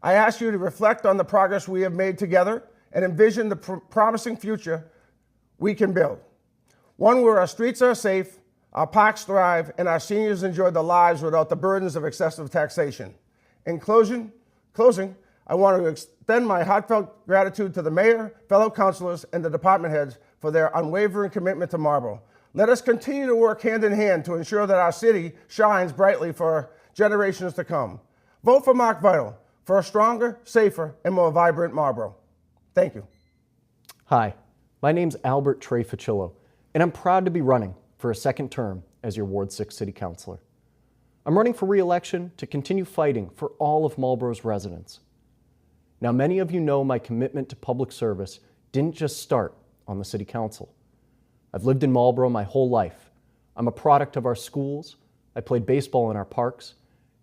I ask you to reflect on the progress we have made together and envision the promising future we can build. One where our streets are safe, our parks thrive, and our seniors enjoy their lives without the burdens of excessive taxation. In closing, I want to extend my heartfelt gratitude to the mayor, fellow councilors, and the department heads for their unwavering commitment to Marlborough. Let us continue to work hand in hand to ensure that our city shines brightly for generations to come. Vote for Mark Vital for a stronger, safer, and more vibrant Marlborough. Thank you. Hi, my name's Albert Trey Ficillo, and I'm proud to be running for a second term as your Ward 6 City Councilor. I'm running for re-election to continue fighting for all of Marlborough's residents. Now, many of you know my commitment to public service didn't just start on the City Council. I've lived in Marlborough my whole life. I'm a product of our schools, I played baseball in our parks,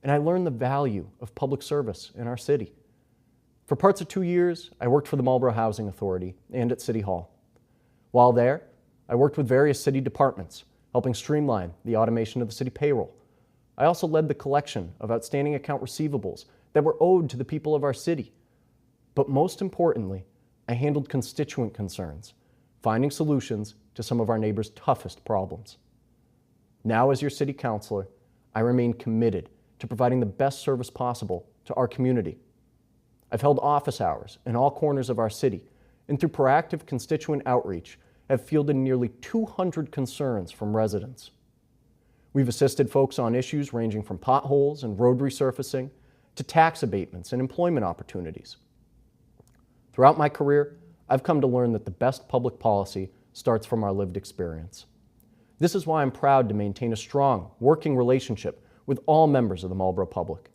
and I learned the value of public service in our city. For parts of 2 years, I worked for the Marlborough Housing Authority and at City Hall. While there, I worked with various city departments, helping streamline the automation of the city payroll. I also led the collection of outstanding account receivables that were owed to the people of our city. But most importantly, I handled constituent concerns, finding solutions to some of our neighbors' toughest problems. Now, as your city councilor, I remain committed to providing the best service possible to our community. I've held office hours in all corners of our city, and through proactive constituent outreach, have fielded nearly 200 concerns from residents. We've assisted folks on issues ranging from potholes and road resurfacing to tax abatements and employment opportunities. Throughout my career, I've come to learn that the best public policy starts from our lived experience. This is why I'm proud to maintain a strong, working relationship with all members of the Marlborough public.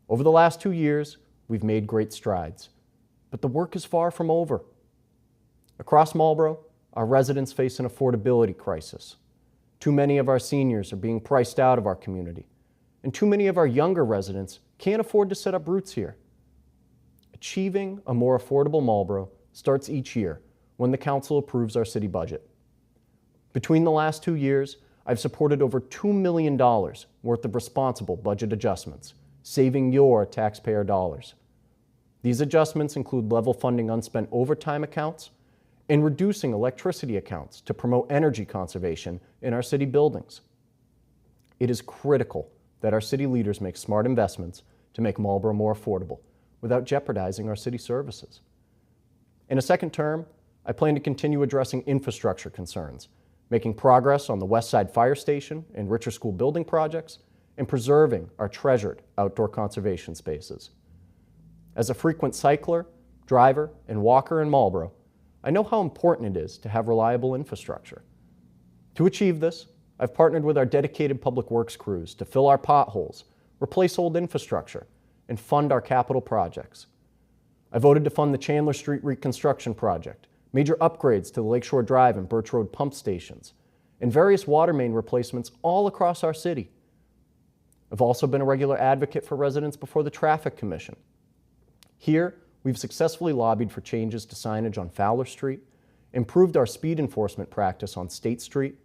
Over the last 2 years, we've made great strides, but the work is far from over. Across Marlborough, our residents face an affordability crisis. Too many of our seniors are being priced out of our community, and too many of our younger residents can't afford to set up roots here. Achieving a more affordable Marlborough starts each year when the council approves our city budget. Between the last 2 years, I've supported over $2 million worth of responsible budget adjustments, saving your taxpayer dollars. These adjustments include level funding unspent overtime accounts and reducing electricity accounts to promote energy conservation in our city buildings. It is critical that our city leaders make smart investments to make Marlborough more affordable without jeopardizing our city services. In a second term, I plan to continue addressing infrastructure concerns, making progress on the West Side Fire Station and Richer School building projects, and preserving our treasured outdoor conservation spaces. As a frequent cycler, driver, and walker in Marlborough, I know how important it is to have reliable infrastructure. To achieve this, I've partnered with our dedicated public works crews to fill our potholes, replace old infrastructure, and fund our capital projects. I voted to fund the Chandler Street reconstruction project, major upgrades to the Lakeshore Drive and Birch Road pump stations, and various water main replacements all across our city. I've also been a regular advocate for residents before the Traffic Commission. Here, we've successfully lobbied for changes to signage on Fowler Street, improved our speed enforcement practice on State Street,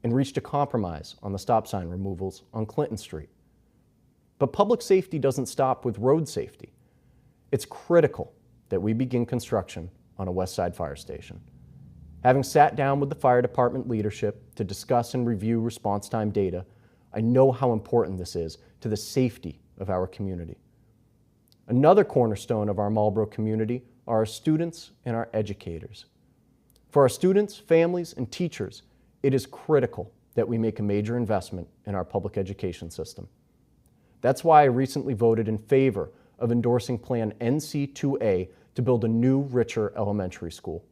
and reached a compromise on the stop sign removals on Clinton Street. But public safety doesn't stop with road safety. It's critical that we begin construction on a West Side Fire Station. Having sat down with the fire department leadership to discuss and review response time data, I know how important this is to the safety of our community. Another cornerstone of our Marlborough community are our students and our educators. For our students, families, and teachers, it is critical that we make a major investment in our public education system. That's why I recently voted in favor of endorsing Plan NC2A to build a new, richer elementary school.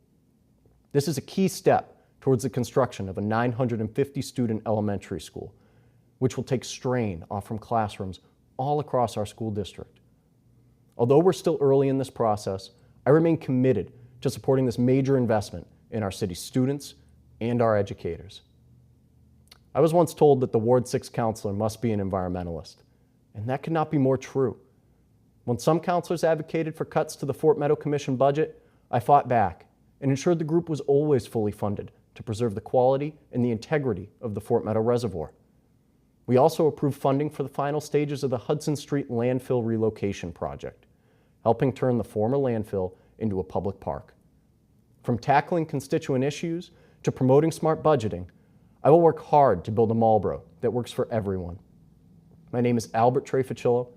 This is a key step towards the construction of a 950-student elementary school, which will take strain off from classrooms all across our school district. Although we're still early in this process, I remain committed to supporting this major investment in our city's students and our educators. I was once told that the Ward 6 councilor must be an environmentalist, and that could not be more true. When some councilors advocated for cuts to the Fort Meadow Commission budget, I fought back and ensured the group was always fully funded to preserve the quality and the integrity of the Fort Meadow Reservoir. We also approved funding for the final stages of the Hudson Street landfill relocation project, helping turn the former landfill into a public park. From tackling constituent issues to promoting smart budgeting, I will work hard to build a Marlborough that works for everyone. My name is Albert Trefacillo,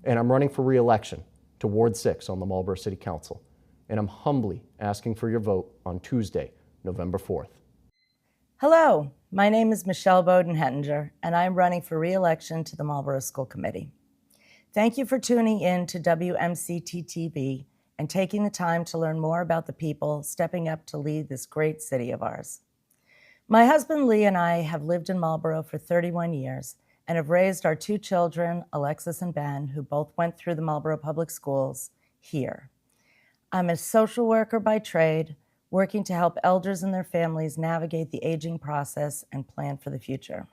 and I'm running for re-election to Ward 6 on the Marlborough City Council, and I'm humbly asking for your vote on Tuesday, November 4th. Hello, my name is Michelle Bowden-Hettinger, and I'm running for re-election to the Marlborough School Committee. Thank you for tuning in to WMCT-TV and taking the time to learn more about the people stepping up to lead this great city of ours. My husband Lee and I have lived in Marlborough for 31 years and have raised our 2 children, Alexis and Ben, who both went through the Marlborough Public Schools, here. I'm a social worker by trade, working to help elders and their families navigate the aging process and plan for the future.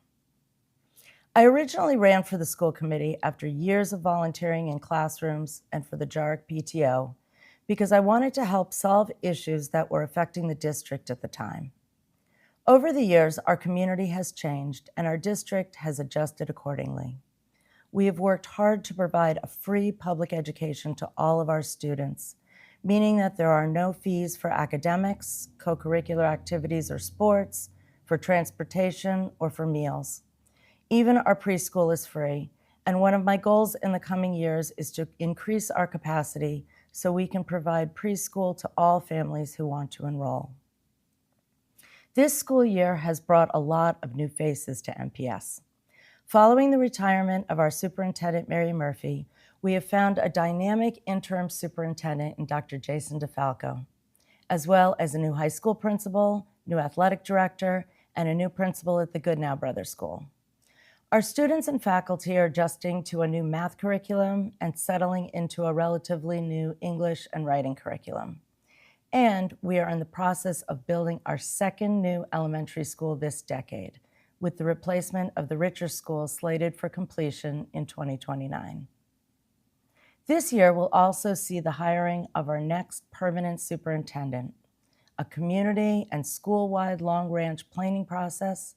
I originally ran for the school committee after years of volunteering in classrooms and for the JARC PTO because I wanted to help solve issues that were affecting the district at the time. Over the years, our community has changed and our district has adjusted accordingly. We have worked hard to provide a free public education to all of our students, meaning that there are no fees for academics, co-curricular activities or sports, for transportation, or for meals. Even our preschool is free, And one of my goals in the coming years is to increase our capacity so we can provide preschool to all families who want to enroll. This school year has brought a lot of new faces to MPS. Following the retirement of our superintendent, Mary Murphy, we have found a dynamic interim superintendent in Dr. Jason DeFalco, as well as a new high school principal, new athletic director, and a new principal at the Goodnow Brothers School. Our students and faculty are adjusting to a new math curriculum and settling into a relatively new English and writing curriculum. And we are in the process of building our second new elementary school this decade, with the replacement of the Richer School slated for completion in 2029. This year will also see the hiring of our next permanent superintendent, a community and school-wide long-range planning process,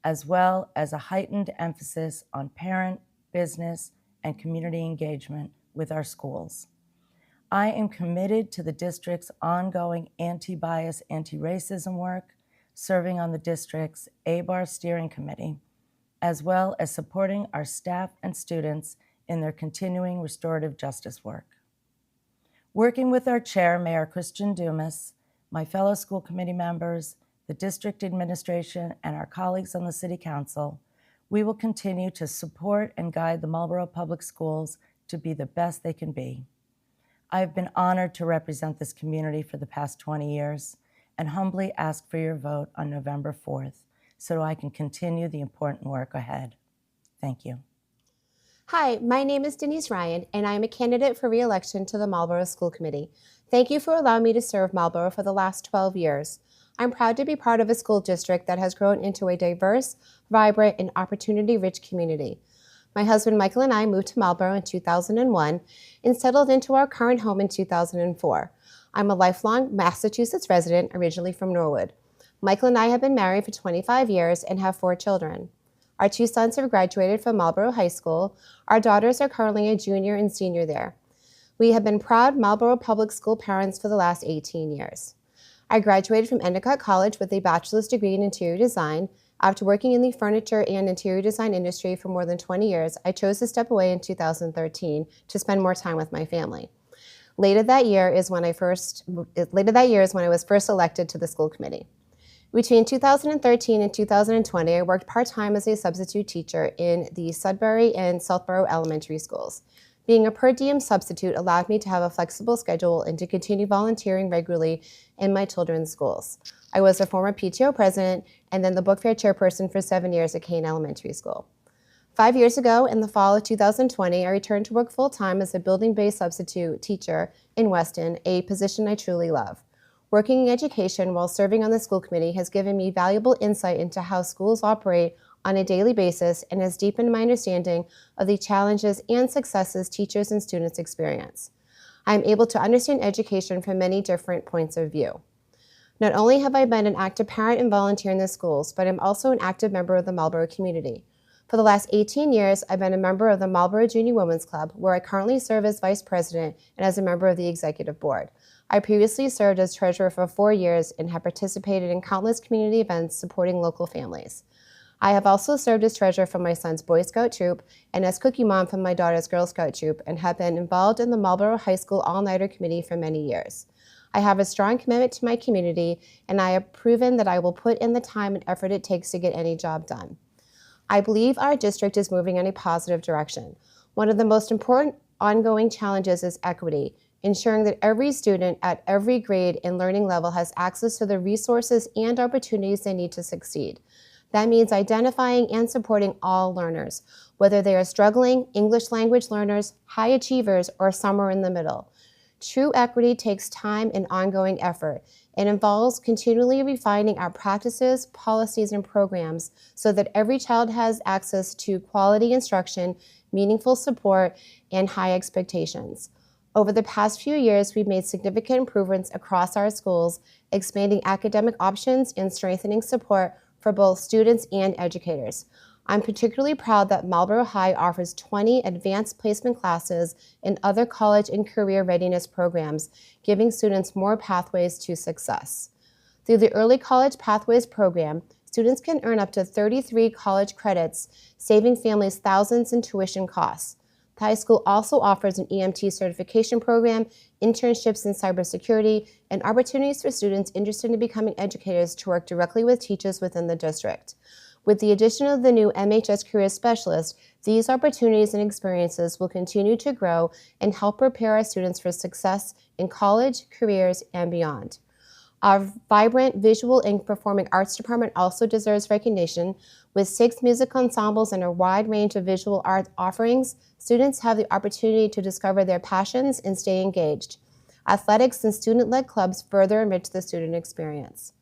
as well as a heightened emphasis on parent, business, and community engagement with our schools. I am committed to the district's ongoing anti-bias, anti-racism work, serving on the district's ABAR steering committee, as well as supporting our staff and students in their continuing restorative justice work. Working with our chair, Mayor Christian Dumas, my fellow school committee members, the district administration, and our colleagues on the City Council, we will continue to support and guide the Marlborough Public Schools to be the best they can be. I have been honored to represent this community for the past 20 years and humbly ask for your vote on November 4th so I can continue the important work ahead. Thank you. Hi, my name is Denise Ryan, and I am a candidate for re-election to the Marlborough School Committee. Thank you for allowing me to serve Marlborough for the last 12 years. I'm proud to be part of a school district that has grown into a diverse, vibrant, and opportunity-rich community. My husband Michael and I moved to Marlborough in 2001 and settled into our current home in 2004. I'm a lifelong Massachusetts resident, originally from Norwood. Michael and I have been married for 25 years and have 4 children. Our 2 sons have graduated from Marlborough High School. Our daughters are currently a junior and senior there. We have been proud Marlborough Public School parents for the last 18 years. I graduated from Endicott College with a bachelor's degree in interior design. After working in the furniture and interior design industry for more than 20 years, I chose to step away in 2013 to spend more time with my family. Later that year is when I was first elected to the school committee. Between 2013 and 2020, I worked part-time as a substitute teacher in the Sudbury and Southborough elementary schools. Being a per diem substitute allowed me to have a flexible schedule and to continue volunteering regularly in my children's schools. I was a former PTO president and then the book fair chairperson for 7 years at Kane Elementary School. 5 years ago, in the fall of 2020, I returned to work full-time as a building-based substitute teacher in Weston, a position I truly love. Working in education while serving on the school committee has given me valuable insight into how schools operate on a daily basis and has deepened my understanding of the challenges and successes teachers and students experience. I am able to understand education from many different points of view. Not only have I been an active parent and volunteer in the schools, but I'm also an active member of the Marlborough community. For the last 18 years, I've been a member of the Marlborough Junior Women's Club, where I currently serve as vice president and as a member of the executive board. I previously served as treasurer for 4 years and have participated in countless community events supporting local families. I have also served as treasurer for my son's Boy Scout troop and as cookie mom for my daughter's Girl Scout troop and have been involved in the Marlborough High School All-Nighter Committee for many years. I have a strong commitment to my community, and I have proven that I will put in the time and effort it takes to get any job done. I believe our district is moving in a positive direction. One of the most important ongoing challenges is equity, ensuring that every student at every grade and learning level has access to the resources and opportunities they need to succeed. That means identifying and supporting all learners, whether they are struggling, English language learners, high achievers, or somewhere in the middle. True equity takes time and ongoing effort. It involves continually refining our practices, policies, and programs so that every child has access to quality instruction, meaningful support, and high expectations. Over the past few years, we've made significant improvements across our schools, expanding academic options and strengthening support for both students and educators. I'm particularly proud that Marlborough High offers 20 advanced placement classes and other college and career readiness programs, giving students more pathways to success. Through the Early College Pathways program, students can earn up to 33 college credits, saving families thousands in tuition costs. The high school also offers an EMT certification program, internships in cybersecurity, and opportunities for students interested in becoming educators to work directly with teachers within the district. With the addition of the new MHS Career Specialist, these opportunities and experiences will continue to grow and help prepare our students for success in college, careers, and beyond. Our vibrant visual and performing arts department also deserves recognition. With 6 music ensembles and a wide range of visual art offerings, students have the opportunity to discover their passions and stay engaged. Athletics and student-led clubs further enrich the student experience.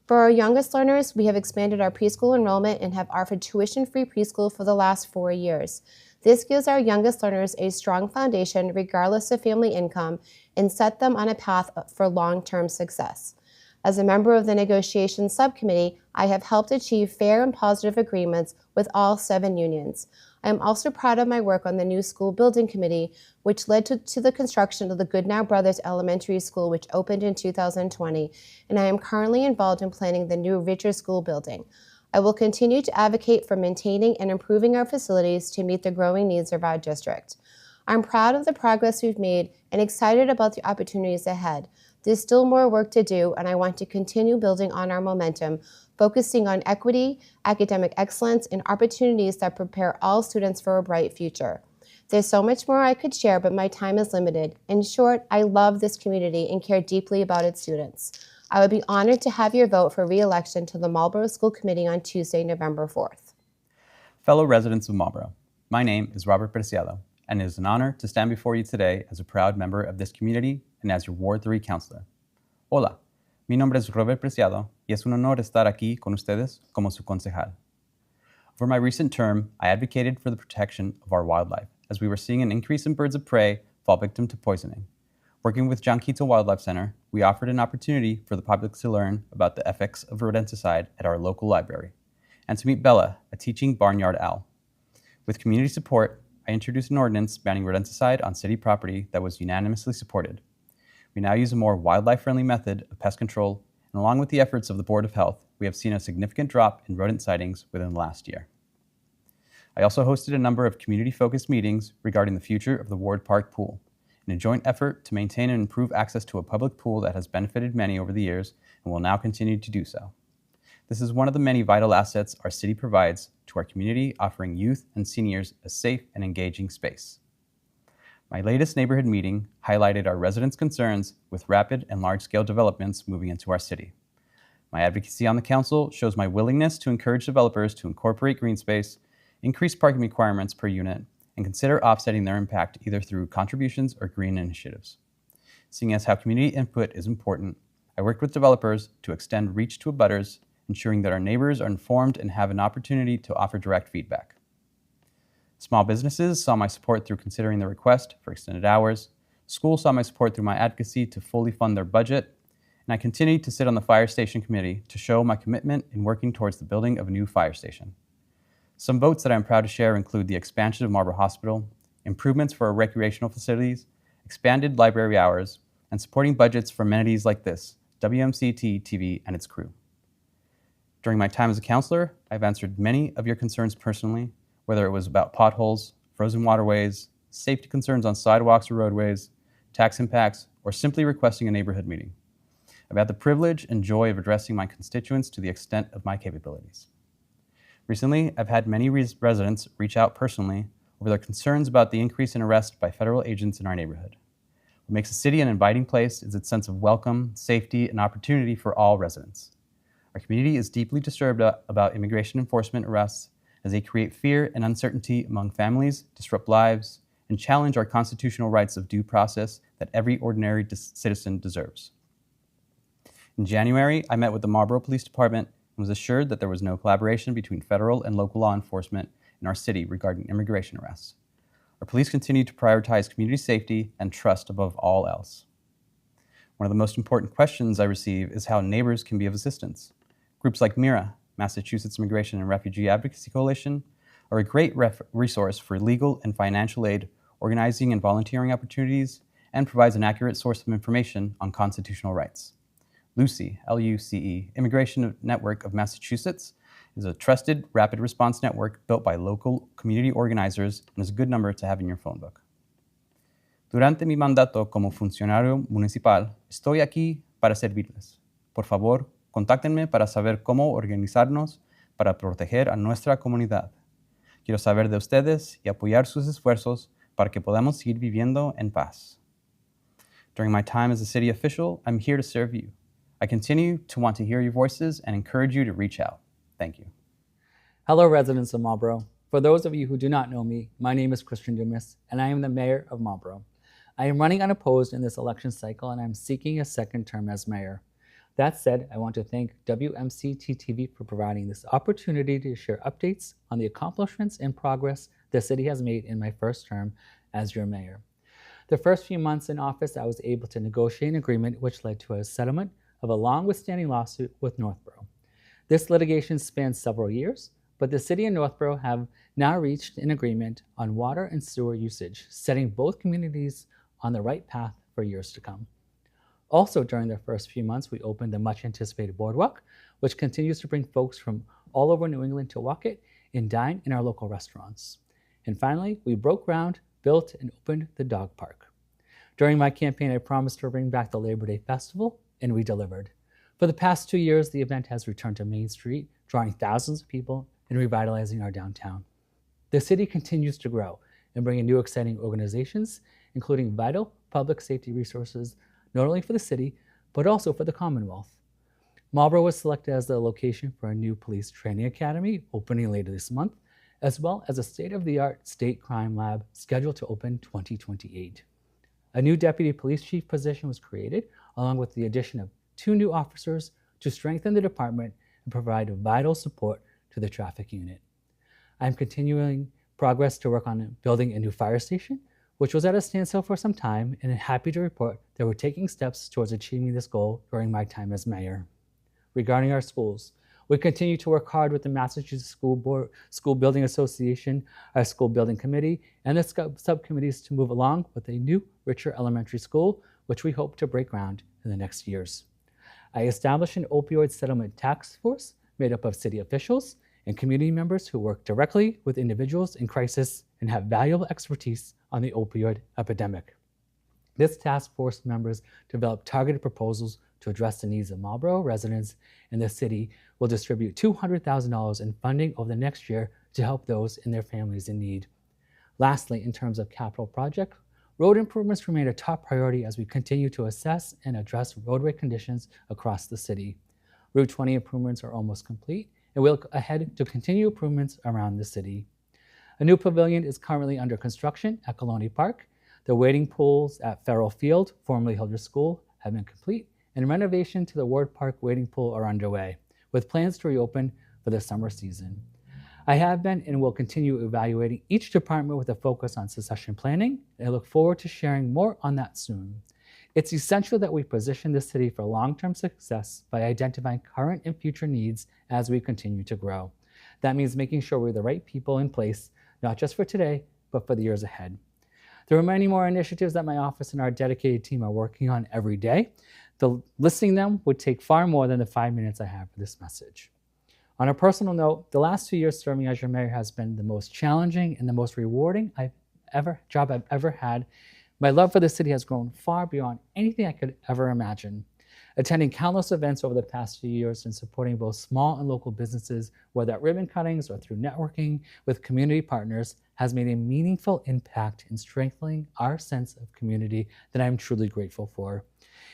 For our youngest learners, we have expanded our preschool enrollment and have offered tuition-free preschool for the last 4 years. This gives our youngest learners a strong foundation regardless of family income and set them on a path for long-term success. As a member of the negotiations subcommittee, I have helped achieve fair and positive agreements with all 7 unions. I am also proud of my work on the new school building committee, which led to the construction of the Goodnow Brothers Elementary School, which opened in 2020, and I am currently involved in planning the new Richer School building. I will continue to advocate for maintaining and improving our facilities to meet the growing needs of our district. I'm proud of the progress we've made and excited about the opportunities ahead. There's still more work to do, and I want to continue building on our momentum, focusing on equity, academic excellence, and opportunities that prepare all students for a bright future. There's so much more I could share, but my time is limited. In short, I love this community and care deeply about its students. I would be honored to have your vote for re-election to the Marlborough School Committee on Tuesday, November 4th. Fellow residents of Marlborough, my name is Robert Preciado, and it is an honor to stand before you today as a proud member of this community and as your Ward 3 counselor. Hola, mi nombre es Robert Preciado y es un honor estar aquí con ustedes como su concejal. For my recent term, I advocated for the protection of our wildlife as we were seeing an increase in birds of prey fall victim to poisoning. Working with John Keats Wildlife Center, we offered an opportunity for the public to learn about the effects of rodenticide at our local library and to meet Bella, a teaching barnyard owl. With community support, I introduced an ordinance banning rodenticide on city property that was unanimously supported. We now use a more wildlife-friendly method of pest control, and along with the efforts of the Board of Health, we have seen a significant drop in rodent sightings within the last year. I also hosted a number of community-focused meetings regarding the future of the Ward Park pool, in a joint effort to maintain and improve access to a public pool that has benefited many over the years and will now continue to do so. This is one of the many vital assets our city provides to our community, offering youth and seniors a safe and engaging space. My latest neighborhood meeting highlighted our residents' concerns with rapid and large-scale developments moving into our city. My advocacy on the council shows my willingness to encourage developers to incorporate green space, increase parking requirements per unit, and consider offsetting their impact either through contributions or green initiatives. Seeing as how community input is important, I worked with developers to extend reach to abutters, ensuring that our neighbors are informed and have an opportunity to offer direct feedback. Small businesses saw my support through considering the request for extended hours. Schools saw my support through my advocacy to fully fund their budget. And I continued to sit on the Fire Station Committee to show my commitment in working towards the building of a new fire station. Some votes that I'm proud to share include the expansion of Marlborough Hospital, improvements for our recreational facilities, expanded library hours, and supporting budgets for amenities like this, WMCT-TV and its crew. During my time as a counselor, I've answered many of your concerns personally, whether it was about potholes, frozen waterways, safety concerns on sidewalks or roadways, tax impacts, or simply requesting a neighborhood meeting. I've had the privilege and joy of addressing my constituents to the extent of my capabilities. Recently, I've had many residents reach out personally over their concerns about the increase in arrests by federal agents in our neighborhood. What makes a city an inviting place is its sense of welcome, safety, and opportunity for all residents. Our community is deeply disturbed about immigration enforcement arrests as they create fear and uncertainty among families, disrupt lives, and challenge our constitutional rights of due process that every ordinary citizen deserves. In January, I met with the Marlborough Police Department and was assured that there was no collaboration between federal and local law enforcement in our city regarding immigration arrests. Our police continue to prioritize community safety and trust above all else. One of the most important questions I receive is how neighbors can be of assistance. Groups like MIRA, Massachusetts Immigration and Refugee Advocacy Coalition, are a great resource for legal and financial aid, organizing and volunteering opportunities, and provides an accurate source of information on constitutional rights. LUCE, L-U-C-E, Immigration Network of Massachusetts, is a trusted rapid response network built by local community organizers and is a good number to have in your phone book. Durante mi mandato como funcionario municipal, estoy aquí para servirles. Por favor, contáctenme para saber cómo organizarnos para proteger a nuestra comunidad. Quiero saber de ustedes y apoyar sus esfuerzos para que podamos seguir viviendo en paz. During my time as a city official, I'm here to serve you. I continue to want to hear your voices and encourage you to reach out. Thank you. Hello, residents of Marlborough. For those of you who do not know me, my name is Christian Dumas, and I am the mayor of Marlborough. I am running unopposed in this election cycle, and I'm seeking a second term as mayor. That said, I want to thank WMCT-TV for providing this opportunity to share updates on the accomplishments and progress the city has made in my first term as your mayor. The first few months in office, I was able to negotiate an agreement which led to a settlement of a long-withstanding lawsuit with Northborough. This litigation spans several years, but the city and Northborough have now reached an agreement on water and sewer usage, setting both communities on the right path for years to come. Also, during the first few months, we opened the much-anticipated boardwalk, which continues to bring folks from all over New England to walk it and dine in our local restaurants. And finally, we broke ground, built, and opened the dog park. During my campaign, I promised to bring back the Labor Day Festival, and we delivered. For the past 2 years, the event has returned to Main Street, drawing thousands of people and revitalizing our downtown. The city continues to grow and bring in new exciting organizations, including vital public safety resources, not only for the city, but also for the Commonwealth. Marlborough was selected as the location for a new police training academy opening later this month, as well as a state-of-the-art state crime lab scheduled to open 2028. A new deputy police chief position was created, along with the addition of 2 new officers to strengthen the department and provide vital support to the traffic unit. I'm continuing progress to work on building a new fire station, which was at a standstill for some time, and I'm happy to report that we're taking steps towards achieving this goal during my time as mayor. Regarding our schools, we continue to work hard with the Massachusetts School Building Association, our school building committee, and the subcommittees to move along with a new, richer elementary school, which we hope to break ground in the next years. I established an opioid settlement task force made up of city officials and community members who work directly with individuals in crisis and have valuable expertise on the opioid epidemic. This task force members develop targeted proposals to address the needs of Marlborough residents, and the city will distribute $200,000 in funding over the next year to help those and their families in need. Lastly, in terms of capital projects, road improvements remain a top priority as we continue to assess and address roadway conditions across the city. Route 20 improvements are almost complete, and we look ahead to continue improvements around the city. A new pavilion is currently under construction at Colony Park. The wading pools at Farrell Field, formerly Hildreth School, have been complete, and renovation to the Ward Park wading pool are underway, with plans to reopen for the summer season. I have been and will continue evaluating each department with a focus on succession planning, and I look forward to sharing more on that soon. It's essential that we position the city for long-term success by identifying current and future needs as we continue to grow. That means making sure we have the right people in place, not just for today, but for the years ahead. There are many more initiatives that my office and our dedicated team are working on every day. Listing them would take far more than the 5 minutes I have for this message. On a personal note, the last 2 years serving as your mayor has been the most challenging and the most rewarding job I've ever had. My love for the city has grown far beyond anything I could ever imagine. Attending countless events over the past few years and supporting both small and local businesses, whether at ribbon cuttings or through networking with community partners, has made a meaningful impact in strengthening our sense of community that I am truly grateful for.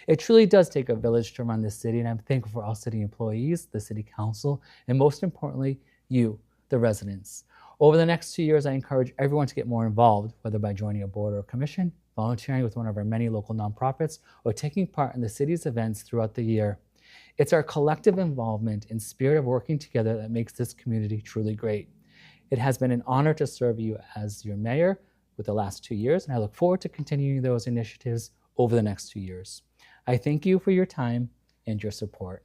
It truly does take a village to run this city, and I'm thankful for all city employees, the city council, and most importantly, you, the residents. Over the next 2 years, I encourage everyone to get more involved, whether by joining a board or a commission, volunteering with one of our many local nonprofits, or taking part in the city's events throughout the year. It's our collective involvement and spirit of working together that makes this community truly great. It has been an honor to serve you as your mayor with the last 2 years, and I look forward to continuing those initiatives over the next 2 years. I thank you for your time and your support.